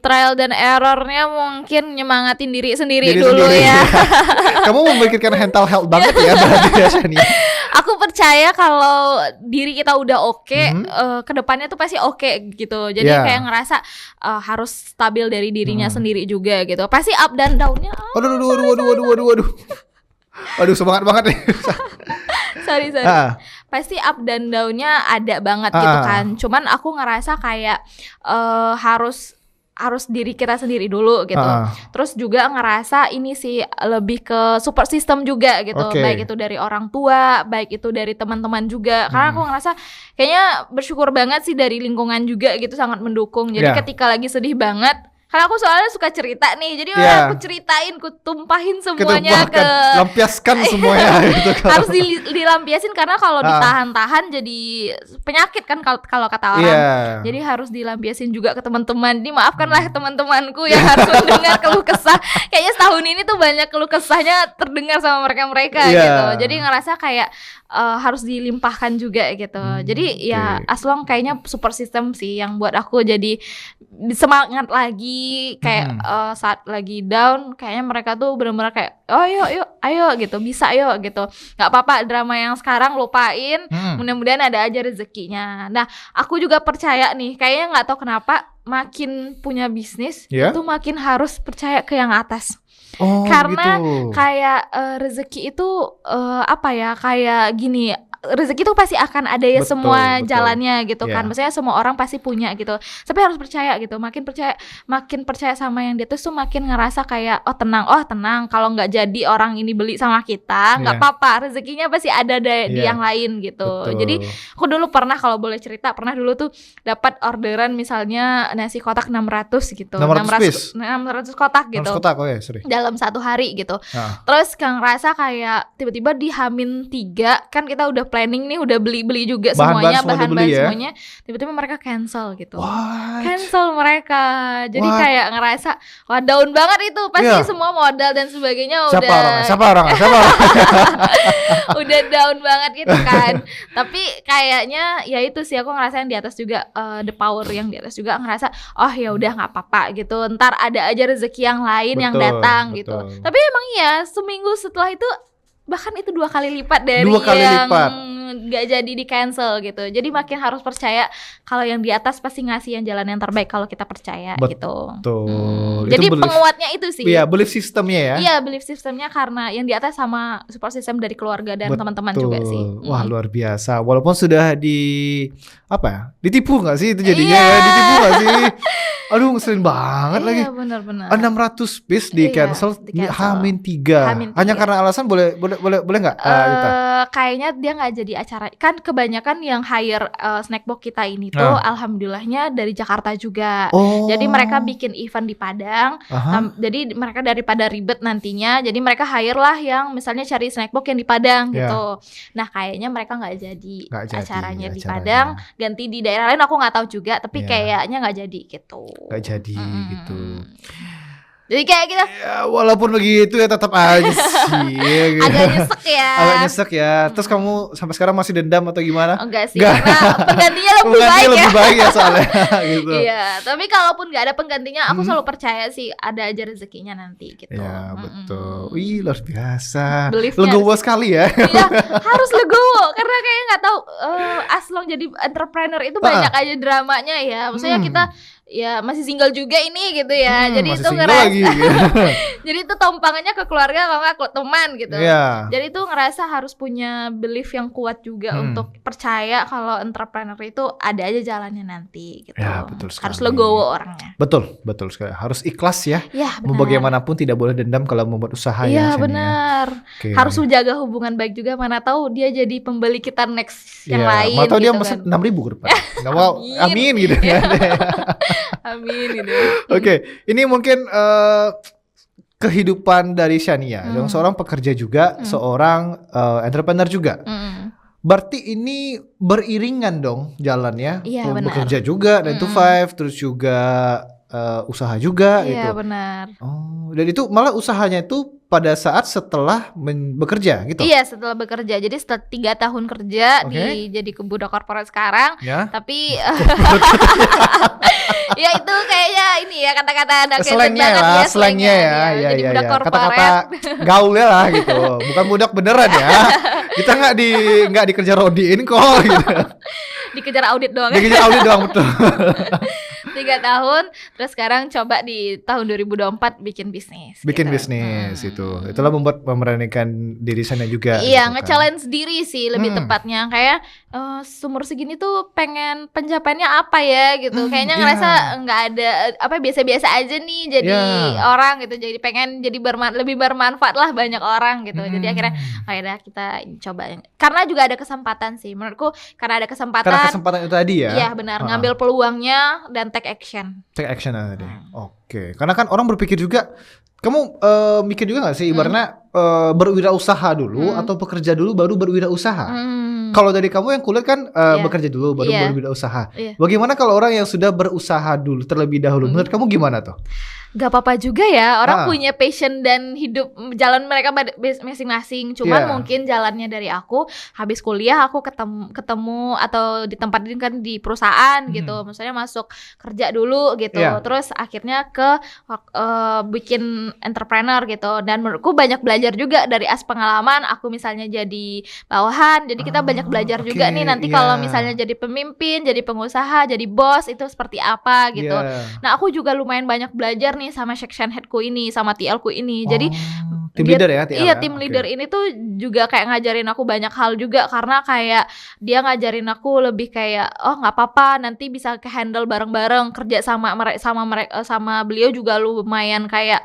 Trial dan errornya mungkin nyemangatin diri sendiri dulu ya. Kamu memikirkan mental health banget ya berarti ya Shania. Aku percaya kalau diri kita udah oke, kedepannya tuh pasti oke gitu. Jadi kayak ngerasa harus stabil dari dirinya sendiri juga gitu. Pasti up dan down-nya. Waduh. Aduh, semangat banget nih. Sorry. Pasti up dan down-nya ada banget gitu kan. Cuman aku ngerasa kayak harus diri kita sendiri dulu gitu. Terus juga ngerasa ini sih lebih ke support system juga gitu. Baik itu dari orang tua, baik itu dari teman-teman juga. Karena aku ngerasa kayaknya bersyukur banget sih dari lingkungan juga gitu, sangat mendukung. Jadi ketika lagi sedih banget, karena aku soalnya suka cerita nih, jadi aku ceritain, aku tumpahin semuanya lampiaskan semuanya gitu. Harus dilampiasin karena kalau ditahan-tahan jadi penyakit kan kalau kata orang. Jadi harus dilampiasin juga ke teman-teman. Dimaafkanlah teman-temanku yang harus mendengar keluh kesah. Kayaknya setahun ini tuh banyak keluh kesahnya terdengar sama mereka-mereka gitu. Jadi ngerasa kayak harus dilimpahkan juga gitu. Jadi ya as long kayaknya support system sih yang buat aku jadi semangat lagi kayak saat lagi down, kayaknya mereka tuh benar-benar kayak ayo gitu, bisa yuk gitu, nggak apa-apa drama yang sekarang lupain, mudah-mudahan ada aja rezekinya. Nah aku juga percaya nih, kayaknya nggak tahu kenapa makin punya bisnis itu makin harus percaya ke yang atas. Karena gitu. Kayak rezeki itu kayak gini, rezeki itu pasti akan ada ya, semua jalannya gitu kan. Maksudnya semua orang pasti punya gitu. Tapi harus percaya gitu. Makin percaya sama yang di atas tuh makin ngerasa kayak tenang kalau nggak jadi orang ini beli sama kita, nggak apa-apa, rezekinya pasti ada di yang lain gitu. Jadi aku dulu pernah, kalau boleh cerita, pernah dulu tuh dapat orderan misalnya nasi kotak 600 gitu. 600 kotak gitu. 600 kotak, sorry. Dalam satu hari gitu. Terus ngerasa kayak tiba-tiba di H-3 kan kita udah planning nih, udah beli juga semuanya, bahan-bahan semuanya, tiba-tiba mereka cancel gitu. Cancel mereka. Jadi kayak ngerasa wah down banget itu, pasti semua modal dan sebagainya Siapa orang? Udah down banget gitu kan. Tapi kayaknya ya itu sih, aku ngerasa yang di atas juga, the power yang di atas juga ngerasa ya udah nggak apa-apa gitu, ntar ada aja rezeki yang lain yang datang gitu. Tapi emang seminggu setelah itu bahkan itu 2 kali lipat dari yang nggak jadi di cancel gitu. Jadi makin harus percaya kalau yang di atas pasti ngasih yang jalan yang terbaik kalau kita percaya gitu. Jadi penguatnya itu sih. Iya, belief sistemnya ya. Iya, belief sistemnya karena yang di atas sama support system dari keluarga dan teman-teman juga sih. Wah, luar biasa. Walaupun sudah ditipu nggak sih itu jadinya ya? Ditipu nggak sih? Aduh, ngeselin banget lagi. Iya, benar-benar. 600 piece di cancel H-3. Hanya karena alasan boleh nggak? Kayaknya dia nggak jadi acara. Kan kebanyakan yang hire snackbox kita ini tuh alhamdulillahnya dari Jakarta juga. Jadi mereka bikin event di Padang. Jadi mereka daripada ribet nantinya, jadi mereka hire lah yang misalnya cari snackbox yang di Padang gitu. Nah kayaknya mereka nggak jadi acaranya di Padang, ganti di daerah lain. Aku nggak tahu juga, tapi kayaknya nggak jadi gitu. Gak jadi gitu. Jadi kayak gitu. Ya, walaupun begitu ya tetap aja sih. Gitu. Agak nyesek ya. Terus kamu sampai sekarang masih dendam atau gimana? Enggak sih, karena penggantinya lebih baik ya soalnya. Gitu. Iya, tapi kalaupun nggak ada penggantinya, aku selalu percaya sih ada aja rezekinya nanti gitu. Ya betul. Wih, luar biasa. Beliefnya legowo sekali ya. Iya, harus legowo karena kayaknya nggak tahu aslong jadi entrepreneur itu banyak aja dramanya ya. Maksudnya kita ya masih single juga ini gitu ya. Jadi itu ngerasa jadi itu tompangannya ke keluarga kalau nggak ke teman gitu. Jadi itu ngerasa harus punya belief yang kuat juga untuk percaya kalau entrepreneur itu ada aja jalannya nanti gitu. Ya, betul sekali. Harus legowo orangnya. Betul sekali. Harus ikhlas ya. Mau bagaimanapun tidak boleh dendam kalau membuat usaha ya. Iya benar. Harus menjaga hubungan baik juga, mana tahu dia jadi pembeli kita next yang lain. Mana tahu gitu dia mesen 6.000 ke depan. Nggak mau, amin gitu kan. Amin gitu. Oke, ini mungkin kehidupan dari Shania, yang seorang pekerja juga, seorang entrepreneur juga. Berarti ini beriringan dong jalannya. Iya, bekerja juga 9 to 5, terus juga usaha juga gitu. Iya benar. Dan itu malah usahanya itu pada saat setelah bekerja gitu. Iya, setelah bekerja. Jadi setelah 3 tahun kerja jadi budak korporat sekarang. Tapi ya itu kayaknya ini ya kata-kata anak slangnya lah, slangnya ya. Jadi budak korporat. Kata-kata gaulnya lah gitu. Bukan budak beneran ya. Kita nggak dikerja Rodiin kok gitu. Dikejar audit doang. Dikejar audit doang betul. 3 tahun, terus sekarang coba di tahun 2024 bikin bisnis. Bikin gitu. bisnis itu. Itulah memberanikan diri sana juga. Iya, gitu kan. nge-challenge diri sih lebih tepatnya. Kayak sumur segini tuh pengen pencapaiannya apa ya gitu. Kayaknya ngerasa nggak ada apa biasa-biasa aja nih jadi orang gitu. Jadi pengen jadi lebih bermanfaat lah banyak orang gitu. Jadi akhirnya udah kita coba. Karena juga ada kesempatan sih menurutku, karena ada kesempatan. Karena kesempatan itu tadi ya. Iya benar, ngambil peluangnya dan take action. Take action tadi. Oke. Karena kan orang berpikir juga, kamu mikir juga gak sih ibaratnya berwirausaha dulu atau bekerja dulu baru berwirausaha? Kalau dari kamu yang kuliah kan bekerja dulu baru berwirausaha. Bagaimana kalau orang yang sudah berusaha dulu terlebih dahulu? Menurut kamu gimana tuh? Gak apa-apa juga ya, orang punya passion dan hidup jalan mereka masing-masing. Cuman mungkin jalannya dari aku habis kuliah aku ketemu atau di tempat ini kan di perusahaan gitu. Maksudnya masuk kerja dulu gitu. Terus akhirnya ke bikin entrepreneur gitu. Dan menurutku banyak belajar juga dari pengalaman. Aku misalnya jadi bawahan, jadi kita banyak belajar juga nih nanti kalau misalnya jadi pemimpin, jadi pengusaha, jadi bos itu seperti apa gitu. Nah, aku juga lumayan banyak belajar nih sama section headku ini, sama TL-ku ini. Jadi tim leader ya, TL iya, ya? tim leader ini tuh juga kayak ngajarin aku banyak hal juga, karena kayak dia ngajarin aku lebih kayak nggak apa-apa, nanti bisa ke handle bareng-bareng, kerja sama beliau juga lumayan kayak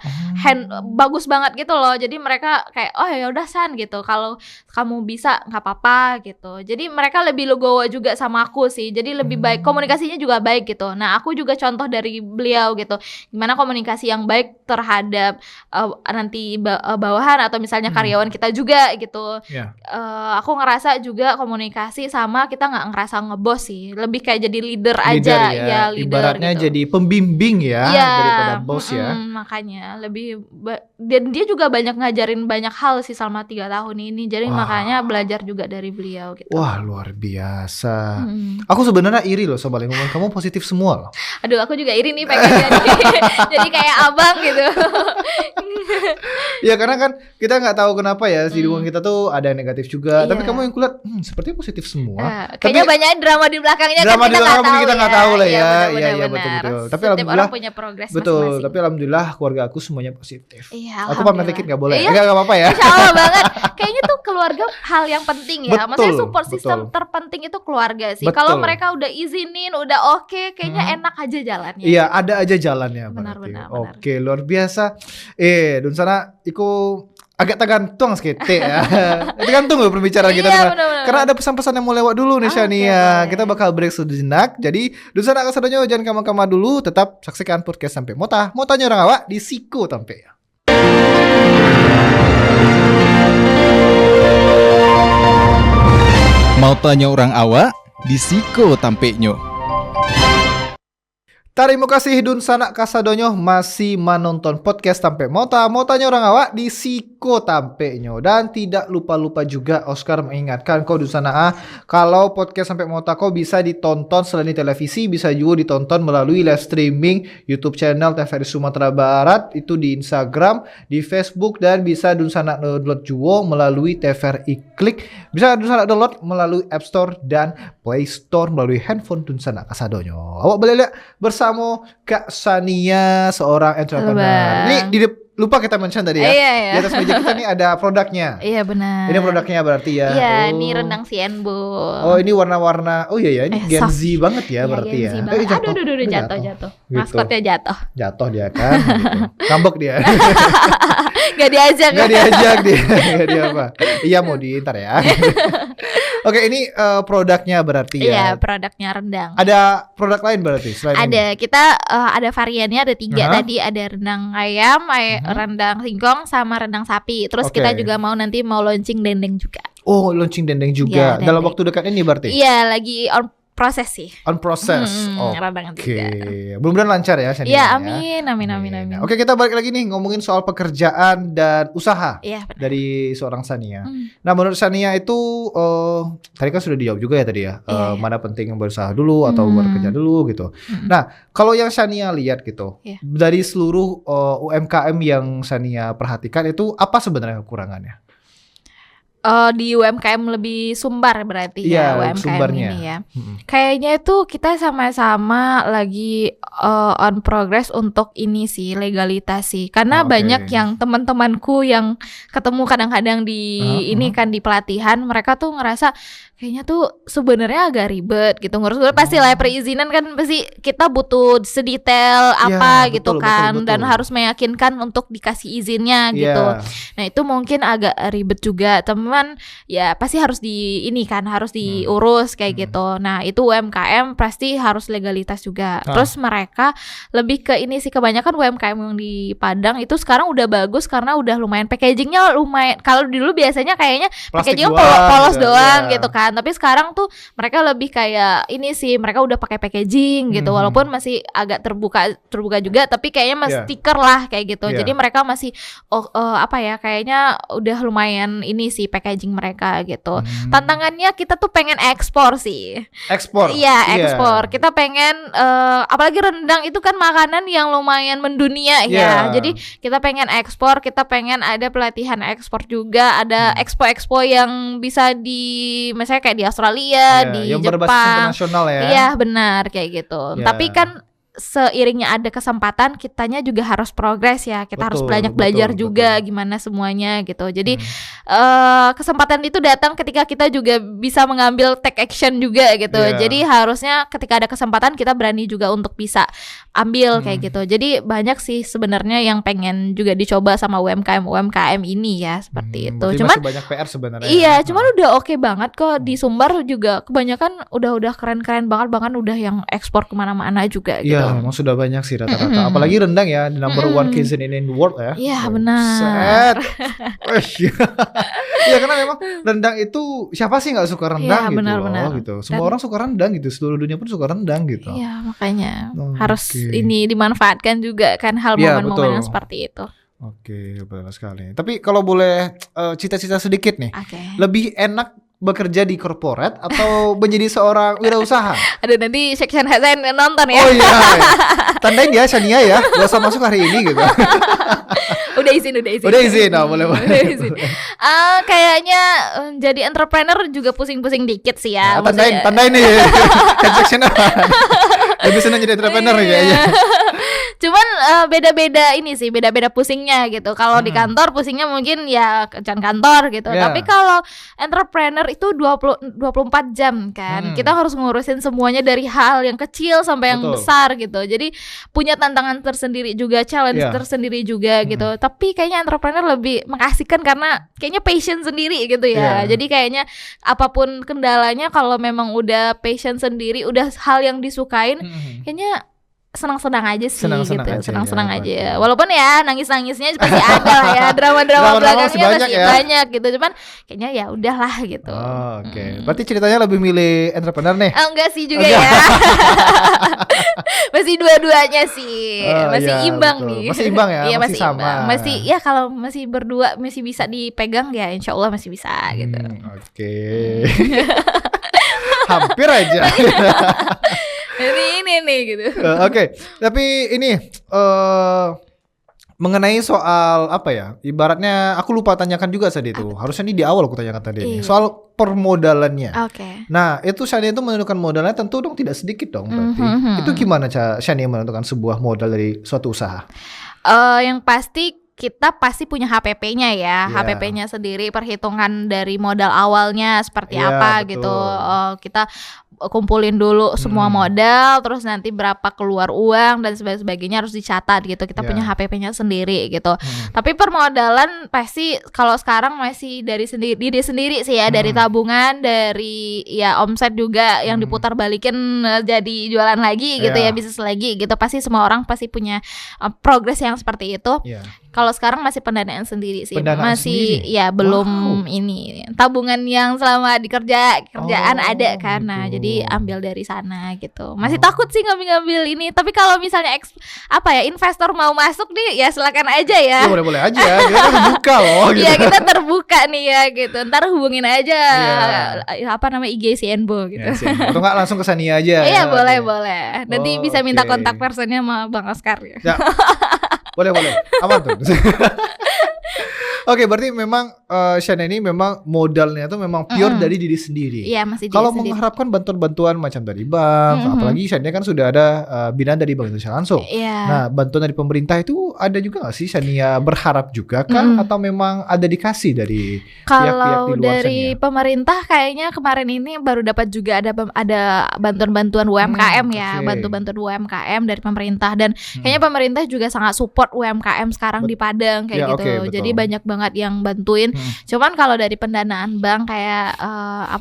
bagus banget gitu loh. Jadi mereka kayak ya udah San gitu, kalau kamu bisa nggak apa-apa gitu. Jadi mereka lebih legowo juga sama aku sih. Jadi lebih baik, komunikasinya juga baik gitu. Nah, aku juga contoh dari beliau gitu. Gimana komunikasi yang baik terhadap nanti bawahan atau misalnya karyawan kita juga gitu. Aku ngerasa juga komunikasi sama kita nggak ngerasa ngebos sih, lebih kayak jadi leader aja ya leader ibaratnya gitu. jadi pembimbing ya daripada bos ya. Makanya lebih dan dia juga banyak ngajarin banyak hal sih selama 3 tahun ini. Jadi makanya belajar juga dari beliau gitu. Wah, luar biasa. Aku sebenarnya iri loh sama lingkungan kamu, positif semua loh. Aduh, aku juga iri nih pengen jadi kayak abang gitu. Ya karena kan kita nggak tahu kenapa ya di lingkungan kita tuh ada yang negatif juga. Tapi kamu yang kulihat sepertinya positif semua. Kayaknya banyak drama di belakangnya drama kan kita nggak tahu. Kita nggak tahu lah ya. Iya betul. Tapi setiap alhamdulillah orang punya progres betul. masing-masing. Tapi alhamdulillah keluarga aku semuanya positif. Iya, aku pamit dikit nggak boleh? Iya, nggak apa-apa ya. Insya Allah banget. Kayaknya tuh keluarga hal yang penting ya. Maksudnya support system terpenting itu keluarga sih. Kalau mereka udah izinin, udah oke, kayaknya enak aja jalannya. Iya, ada aja jalannya. Benar. Oke, luar biasa. Dun sana iku agak tergantung sedikit ya. Tergantung loh perbicaraan kita. Bener. Karena ada pesan-pesan yang mau lewat dulu nih Shania. Kita bakal break sejenak. Jadi Dun sana kasadonyo jangan kama-kama dulu. Tetap saksikan podcast sampai mota. Motanya orang awak di Siko Tampe ya. Mau tanya orang awak di Siko Tampenyo. Terima kasih Dun Sanak Kasadonyo masih menonton podcast Tampe Mota. Motanya orang awak di Siko Tampenyo. Dan tidak lupa-lupa juga Oscar mengingatkan kau Dun Sanak kalau podcast Sampai Mota kau bisa ditonton selain di televisi, bisa juga ditonton melalui live streaming YouTube channel TVRI Sumatera Barat, itu di Instagram, di Facebook, dan bisa Dun Sanak download juga melalui TVRI Klik. Bisa Dun Sanak download melalui App Store dan Play Store melalui handphone Dun Sanak Kasadonyo. Awak boleh lihat bersama Kak Shania, seorang entrepreneur. Ini lupa kita mention tadi ya. Iya. Di atas meja kita nih ada produknya. Iya benar. Ini produknya berarti ya. Iya, ini rendang Sienbu. Oh, ini warna-warna. Oh iya ini Gen Z banget ya berarti ya. Aduh, jatuh. Gitu. Maskotnya jatuh. Jatuh dia kan. Gitu. Ngambek dia. Gak diajak. Gak diajak dia. Gak dia apa. Iya mau ntar ya. Oke, ini produknya berarti ya. Iya, produknya rendang. Ada produk lain berarti selain ada, ini? kita ada variannya, ada 3 tadi. Ada rendang ayam, rendang singkong, sama rendang sapi. Terus kita juga mau launching dendeng juga. Oh, launching dendeng juga. Ya, dalam waktu dekat ini berarti? Iya, lagi on proses sih. On process. Oke. Mudah-mudahan lancar ya. Iya, amin. Oke, kita balik lagi nih ngomongin soal pekerjaan dan usaha dari seorang Shania. Nah, menurut Shania itu tadi kan sudah dijawab juga ya tadi ya. Mana penting berusaha dulu atau bekerja dulu gitu. Nah, kalau yang Shania lihat gitu, dari seluruh UMKM yang Shania perhatikan itu apa sebenarnya kekurangannya? Di UMKM lebih sumbar berarti Iya, ya UMKM sumbernya. ini ya. Kayaknya itu kita sama-sama lagi on progress untuk ini sih, legalitas sih. Karena Oke. banyak yang teman-temanku yang ketemu kadang-kadang di ini kan di pelatihan, mereka tuh ngerasa kayaknya tuh sebenarnya agak ribet gitu ngurus. Pasti lah perizinan kan pasti kita butuh sedetail apa Iya, gitu betul, kan, betul, dan betul. harus meyakinkan untuk dikasih izinnya gitu. Iya. Nah itu mungkin agak ribet juga teman, ya pasti harus ini kan harus diurus kayak gitu. Nah itu UMKM pasti harus legalitas juga. Terus mereka lebih ke ini sih, kebanyakan UMKM yang di Padang itu sekarang udah bagus karena udah lumayan packagingnya lumayan. Kalau dulu biasanya kayaknya Plastik packagingnya doang polos gitu, doang iya. gitu kan. Tapi sekarang tuh mereka lebih kayak ini sih, mereka udah pakai packaging gitu, walaupun masih agak terbuka juga, tapi kayaknya masih Iya. stiker lah kayak gitu. Iya. Jadi mereka masih apa ya, kayaknya udah lumayan ini sih packaging mereka gitu. Tantangannya kita tuh pengen ekspor sih. Ekspor. Iya, ekspor. Kita pengen apalagi rendang itu kan makanan yang lumayan mendunia ya. Iya. Jadi kita pengen ekspor, kita pengen ada pelatihan ekspor juga, ada expo-expo yang bisa misalnya kayak di Australia, Iya, di yang berbasis Jepang. internasional ya. Iya, benar kayak gitu. Iya. Tapi kan seiringnya ada kesempatan, kitanya juga harus progres ya. Kita harus Betul, banyak belajar betul, juga betul. gimana semuanya gitu. Jadi kesempatan itu datang ketika kita juga bisa mengambil take action juga gitu. Iya. Jadi harusnya ketika ada kesempatan kita berani juga untuk bisa ambil kayak gitu. Jadi banyak sih sebenarnya yang pengen juga dicoba sama UMKM ini ya, seperti itu. Berarti Cuman masih banyak PR sebenarnya. iya, ya. cuman udah oke banget kok di Sumbar juga, kebanyakan udah keren-keren banget, bahkan udah yang ekspor kemana-mana juga gitu. Iya, memang sudah banyak sih rata-rata. Apalagi rendang ya, the number one cuisine in the world ya. Iya, Oh, benar. set. Iya, karena memang rendang itu siapa sih nggak suka rendang Iya, gitu benar-benar. loh, gitu. Semua orang suka rendang gitu, seluruh dunia pun suka rendang gitu. Iya, makanya Oh, harus oke. ini dimanfaatkan juga kan hal Iya, momen-momen betul. yang seperti itu. Oke, benar sekali. Tapi kalau boleh cita-cita sedikit nih, Oke. lebih enak bekerja di korporat atau menjadi seorang wirausaha? Aduh, nanti Section Hasan nonton ya. Oh iya, iya. Tandain ya Shania ya, gak usah masuk hari ini gitu. Udah izin. Udah izin, oh, boleh. Udah izin. Kayaknya jadi entrepreneur juga pusing-pusing dikit sih ya. Nah, tandain nih. Section apa? Lebih senang jadi entrepreneur Iya. kayaknya. Cuman beda-beda ini sih, beda-beda pusingnya gitu. Kalau di kantor pusingnya mungkin ya kerjaan kantor gitu. Iya. Tapi kalau entrepreneur itu 24 jam kan. Kita harus ngurusin semuanya dari hal yang kecil sampai yang Betul. besar gitu. Jadi punya tantangan tersendiri juga, challenge Iya. tersendiri juga gitu. Tapi kayaknya entrepreneur lebih mengasihkan karena kayaknya passion sendiri gitu ya. Iya. Jadi kayaknya apapun kendalanya, kalau memang udah passion sendiri, udah hal yang disukain, kayaknya senang-senang aja sih Senang-senang gitu. aja Senang-senang ya, aja. betul. Walaupun ya nangis-nangisnya pasti ada lah ya. Drama-drama Drama-drama masih belakangnya banyak masih ya. banyak gitu. Cuman kayaknya ya udahlah gitu. Oh, oke. Berarti ceritanya lebih milih entrepreneur nih. Enggak sih juga Enggak. ya. Masih dua-duanya sih. Oh, Masih iya, imbang betul. nih. Masih imbang ya, Iya, masih masih sama. imbang. Masih ya, kalau masih berdua masih bisa dipegang ya insya Allah masih bisa gitu. Oke. Hampir aja. Jadi ini nih gitu. Oke, tapi ini mengenai soal apa ya? Ibaratnya aku lupa tanyakan juga tadi itu. Harusnya ini di awal aku tanyakan tadi ini. Iya. Soal permodalannya. Oke. Nah, itu Shania itu menentukan modalnya tentu dong tidak sedikit dong berarti. Itu gimana Shania menentukan sebuah modal dari suatu usaha? Yang pasti kita pasti punya HPP-nya ya, Iya. HPP-nya sendiri, perhitungan dari modal awalnya seperti Iya, apa betul. gitu. Kita kumpulin dulu semua modal, terus nanti berapa keluar uang dan sebagainya harus dicatat gitu. Kita Iya. punya HPP-nya sendiri gitu. Tapi permodalan pasti kalau sekarang masih dari diri sendiri sih ya, dari tabungan, dari ya omset juga yang diputar balikin jadi jualan lagi gitu Iya. ya, bisnis lagi gitu. Pasti semua orang pasti punya progres yang seperti itu. Iya. Kalau sekarang masih pendanaan sendiri sih, Pendanaan masih sendiri? ya belum Wow. ini tabungan yang selama kerjaan Oh, ada kan, nah gitu. jadi ambil dari sana gitu. Masih takut sih ngambil ini, tapi kalau misalnya investor mau masuk nih ya silakan aja ya. Ya boleh-boleh aja, kita kan buka loh gitu. Iya, kita terbuka nih ya gitu. Ntar hubungin aja IG Sienbo gitu. Ya, sih. Atau enggak langsung ke Shania aja. Iya, ya. boleh. Nanti Oh, bisa minta oke. kontak personnya sama Bang Oscar ya. Ya. Boleh. Aman tuh. Oke, berarti memang Shania ini memang modalnya tuh memang pure dari diri sendiri. Iya, masih diri Kalau sendiri. mengharapkan bantuan-bantuan macam dari bank, apalagi Shania kan sudah ada binaan dari Bank Indonesia langsung. Iya. Nah, bantuan dari pemerintah itu ada juga nggak sih Shania berharap juga kah atau memang ada dikasih dari pihak-pihak Kalau di luar dari Shania? pemerintah kayaknya kemarin ini baru dapat juga ada bantuan-bantuan UMKM ya, oke. bantu-bantuan UMKM dari pemerintah dan kayaknya pemerintah juga sangat support UMKM sekarang di Padang kayak Ya, gitu. oke, betul. Jadi banyak banget yang bantuin. Cuman kalau dari pendanaan bank kayak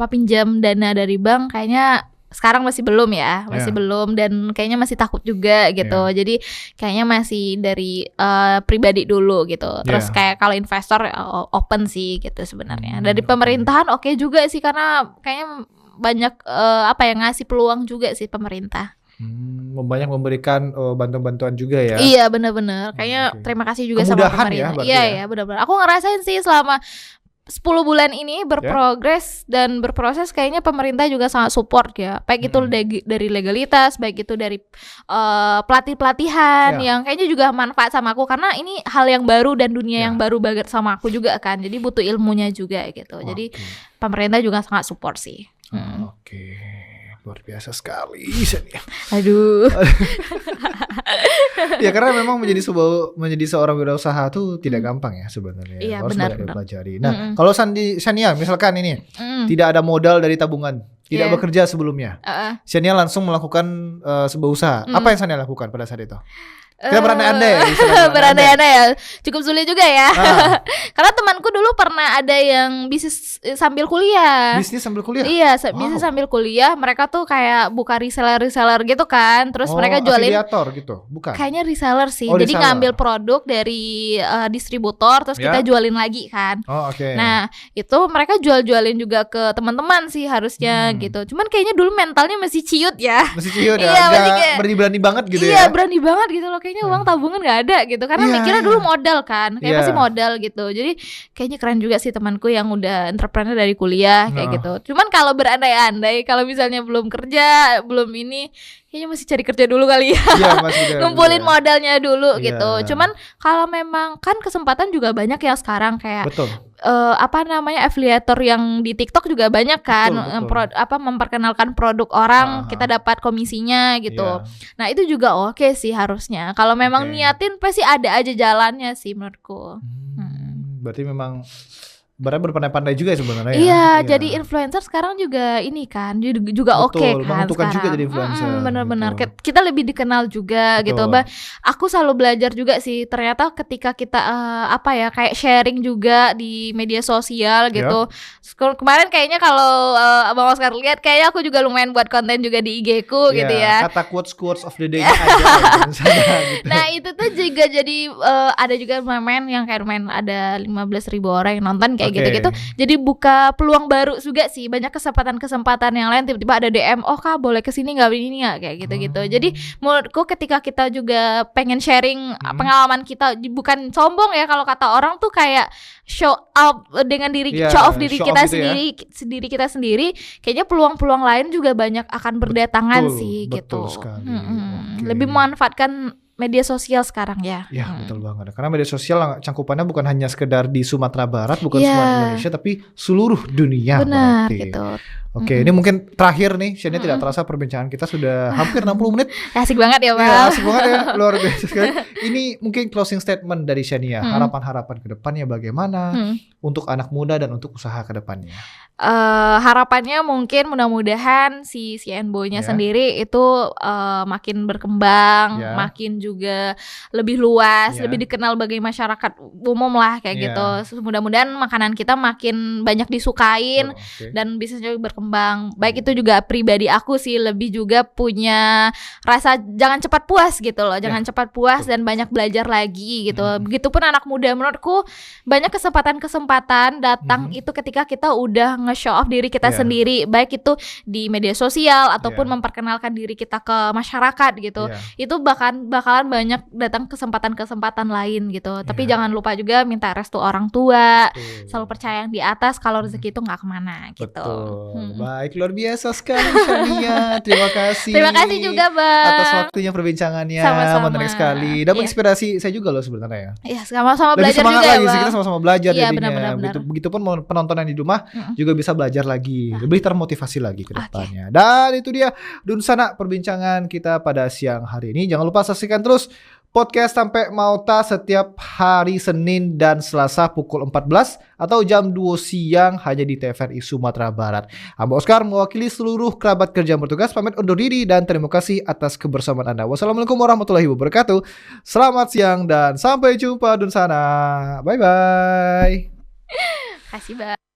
pinjam dana dari bank kayaknya sekarang masih belum ya, masih belum dan kayaknya masih takut juga gitu. Jadi kayaknya masih dari pribadi dulu gitu. Terus kayak kalau investor open sih gitu sebenarnya. Dari pemerintahan oke juga sih karena kayaknya banyak ngasih peluang juga sih pemerintah. Banyak memberikan bantuan-bantuan juga ya. Iya benar-benar. Kayaknya terima kasih juga sama Kemudahan ya, pemerintah. berarti Iya ya. ya benar-benar. Aku ngerasain sih selama 10 bulan ini berprogres dan berproses kayaknya pemerintah juga sangat support ya. Baik itu dari legalitas, baik itu dari pelatihan yang kayaknya juga manfaat sama aku karena ini hal yang baru dan dunia yang baru banget sama aku juga kan. Jadi butuh ilmunya juga gitu. Jadi pemerintah juga sangat support sih. Oke. Luar biasa sekali Shania. Aduh. Ya karena memang menjadi seorang wirausaha tuh tidak gampang ya sebenarnya. Iya, Harus benar, banyak benar. dipelajari. Nah, kalau Shania misalkan ini tidak ada modal dari tabungan, tidak bekerja sebelumnya. Shania langsung melakukan sebuah usaha. Apa yang Shania lakukan pada saat itu? Kita berandai-andai. Berandai-andai ya. Cukup sulit juga ya. Karena temanku dulu pernah ada yang bisnis sambil kuliah. Bisnis sambil kuliah? Iya, bisnis sambil kuliah. Mereka tuh kayak buka reseller gitu kan. Terus mereka jualin afiliator gitu, bukan? kayaknya reseller sih. Oh, Jadi reseller. ngambil produk dari distributor terus kita jualin lagi kan. Oh, oke. Nah, itu mereka jual-jualin juga ke teman-teman sih harusnya gitu. Cuman kayaknya dulu mentalnya masih ciut ya. Masih ciut ya, Iya, masih nggak kayak- berani-berani banget gitu Iya, ya. berani banget gitu loh. Kayaknya uang tabungan gak ada gitu. Karena Iya, mikirnya dulu modal kan. Kayak Iya. masih modal gitu. Jadi kayaknya keren juga sih temanku yang udah entrepreneur dari kuliah kayak gitu. Cuman kalau berandai-andai kalau misalnya belum kerja, belum ini, kayaknya masih cari kerja dulu kali ya. Iya, masih ada. Ngumpulin modalnya dulu Iya. gitu. Cuman kalau memang kan kesempatan juga banyak ya sekarang kayak Betul. afiliator yang di TikTok juga banyak kan. Betul. Memperkenalkan produk orang, kita dapat komisinya gitu. Iya. Nah itu juga oke sih harusnya. Kalau memang niatin pasti ada aja jalannya sih menurutku. Berarti memang berpandai-pandai juga sebenarnya ya. Iya, jadi influencer sekarang juga ini kan juga oke Betul, kan menguntungkan sekarang. juga jadi influencer, Bener-bener gitu. kita lebih dikenal juga gitu. Aku selalu belajar juga sih. Ternyata ketika kita kayak sharing juga di media sosial gitu. Kemarin kayaknya kalau Abang Oscar lihat, kayaknya aku juga lumayan buat konten juga di IG ku gitu ya. Kata quotes of the day aja misalnya, gitu. Nah itu tuh juga jadi ada juga main yang kayak main ada 15.000 orang yang nonton kayak gitu-gitu. Jadi buka peluang baru juga sih. Banyak kesempatan-kesempatan yang lain tiba-tiba ada DM, "Oh Kak, boleh kesini nggak ini ya?" kayak gitu-gitu. Jadi menurutku ketika kita juga pengen sharing pengalaman kita, bukan sombong ya kalau kata orang tuh kayak show up dengan show off diri kita gitu sendiri kita sendiri. Kayaknya peluang-peluang lain juga banyak akan berdatangan sih betul gitu. sekali. Oke. Lebih memanfaatkan media sosial sekarang ya. Ya betul banget. Karena media sosial cangkupannya bukan hanya sekedar di Sumatera Barat, bukan cuma di Indonesia, tapi seluruh dunia. Benar berarti. gitu. Oke, ini mungkin terakhir nih, Shania tidak terasa perbincangan kita sudah hampir 60 menit. Asik banget ya, Bang. Iya, asik banget ya, luar biasa sekali. Ini mungkin closing statement dari Shania, harapan-harapan ke depannya bagaimana untuk anak muda dan untuk usaha ke depannya. Harapannya mungkin mudah-mudahan si Enboy-nya sendiri itu makin berkembang, makin juga lebih luas, lebih dikenal bagi masyarakat umum lah kayak gitu. Mudah-mudahan makanan kita makin banyak disukain dan bisa juga berkembang. Baik itu juga pribadi aku sih lebih juga punya rasa jangan cepat puas gitu loh, jangan cepat puas dan banyak belajar lagi gitu. Begitupun anak muda, menurutku banyak kesempatan-kesempatan datang itu ketika kita udah nge-show off diri kita Iya. sendiri, baik itu di media sosial ataupun Iya. memperkenalkan diri kita ke masyarakat gitu. Iya. Itu bakalan banyak datang kesempatan-kesempatan lain gitu. Tapi Iya. jangan lupa juga minta restu orang tua, Betul. selalu percaya yang di atas kalau rezeki itu nggak kemana gitu. Betul. Baik, luar biasa sekali Shania. Terima kasih. Terima kasih juga Bang. atas waktunya perbincangannya. Sama-sama. Menarik sekali. Dan Iya. menginspirasi saya juga loh sebenarnya ya. Ya sama-sama Lebih belajar semangat juga lagi ya sih, Bang. kita sama-sama belajar Iya, jadinya. benar-benar. Begitupun penonton yang di rumah juga bisa belajar lagi, lebih termotivasi lagi ke Oke. depannya. Dan itu dia Dunsana perbincangan kita pada siang hari ini. Jangan lupa saksikan terus podcast Sampai Mauta setiap hari Senin dan Selasa pukul 14 atau jam 2 siang hanya di TVRI Sumatera Barat. Hamba Oscar mewakili seluruh kerabat kerja yang bertugas pamit undur diri dan terima kasih atas kebersamaan Anda. Wassalamualaikum warahmatullahi wabarakatuh. Selamat siang dan sampai jumpa Dunsana. Bye bye. Kasih Bang.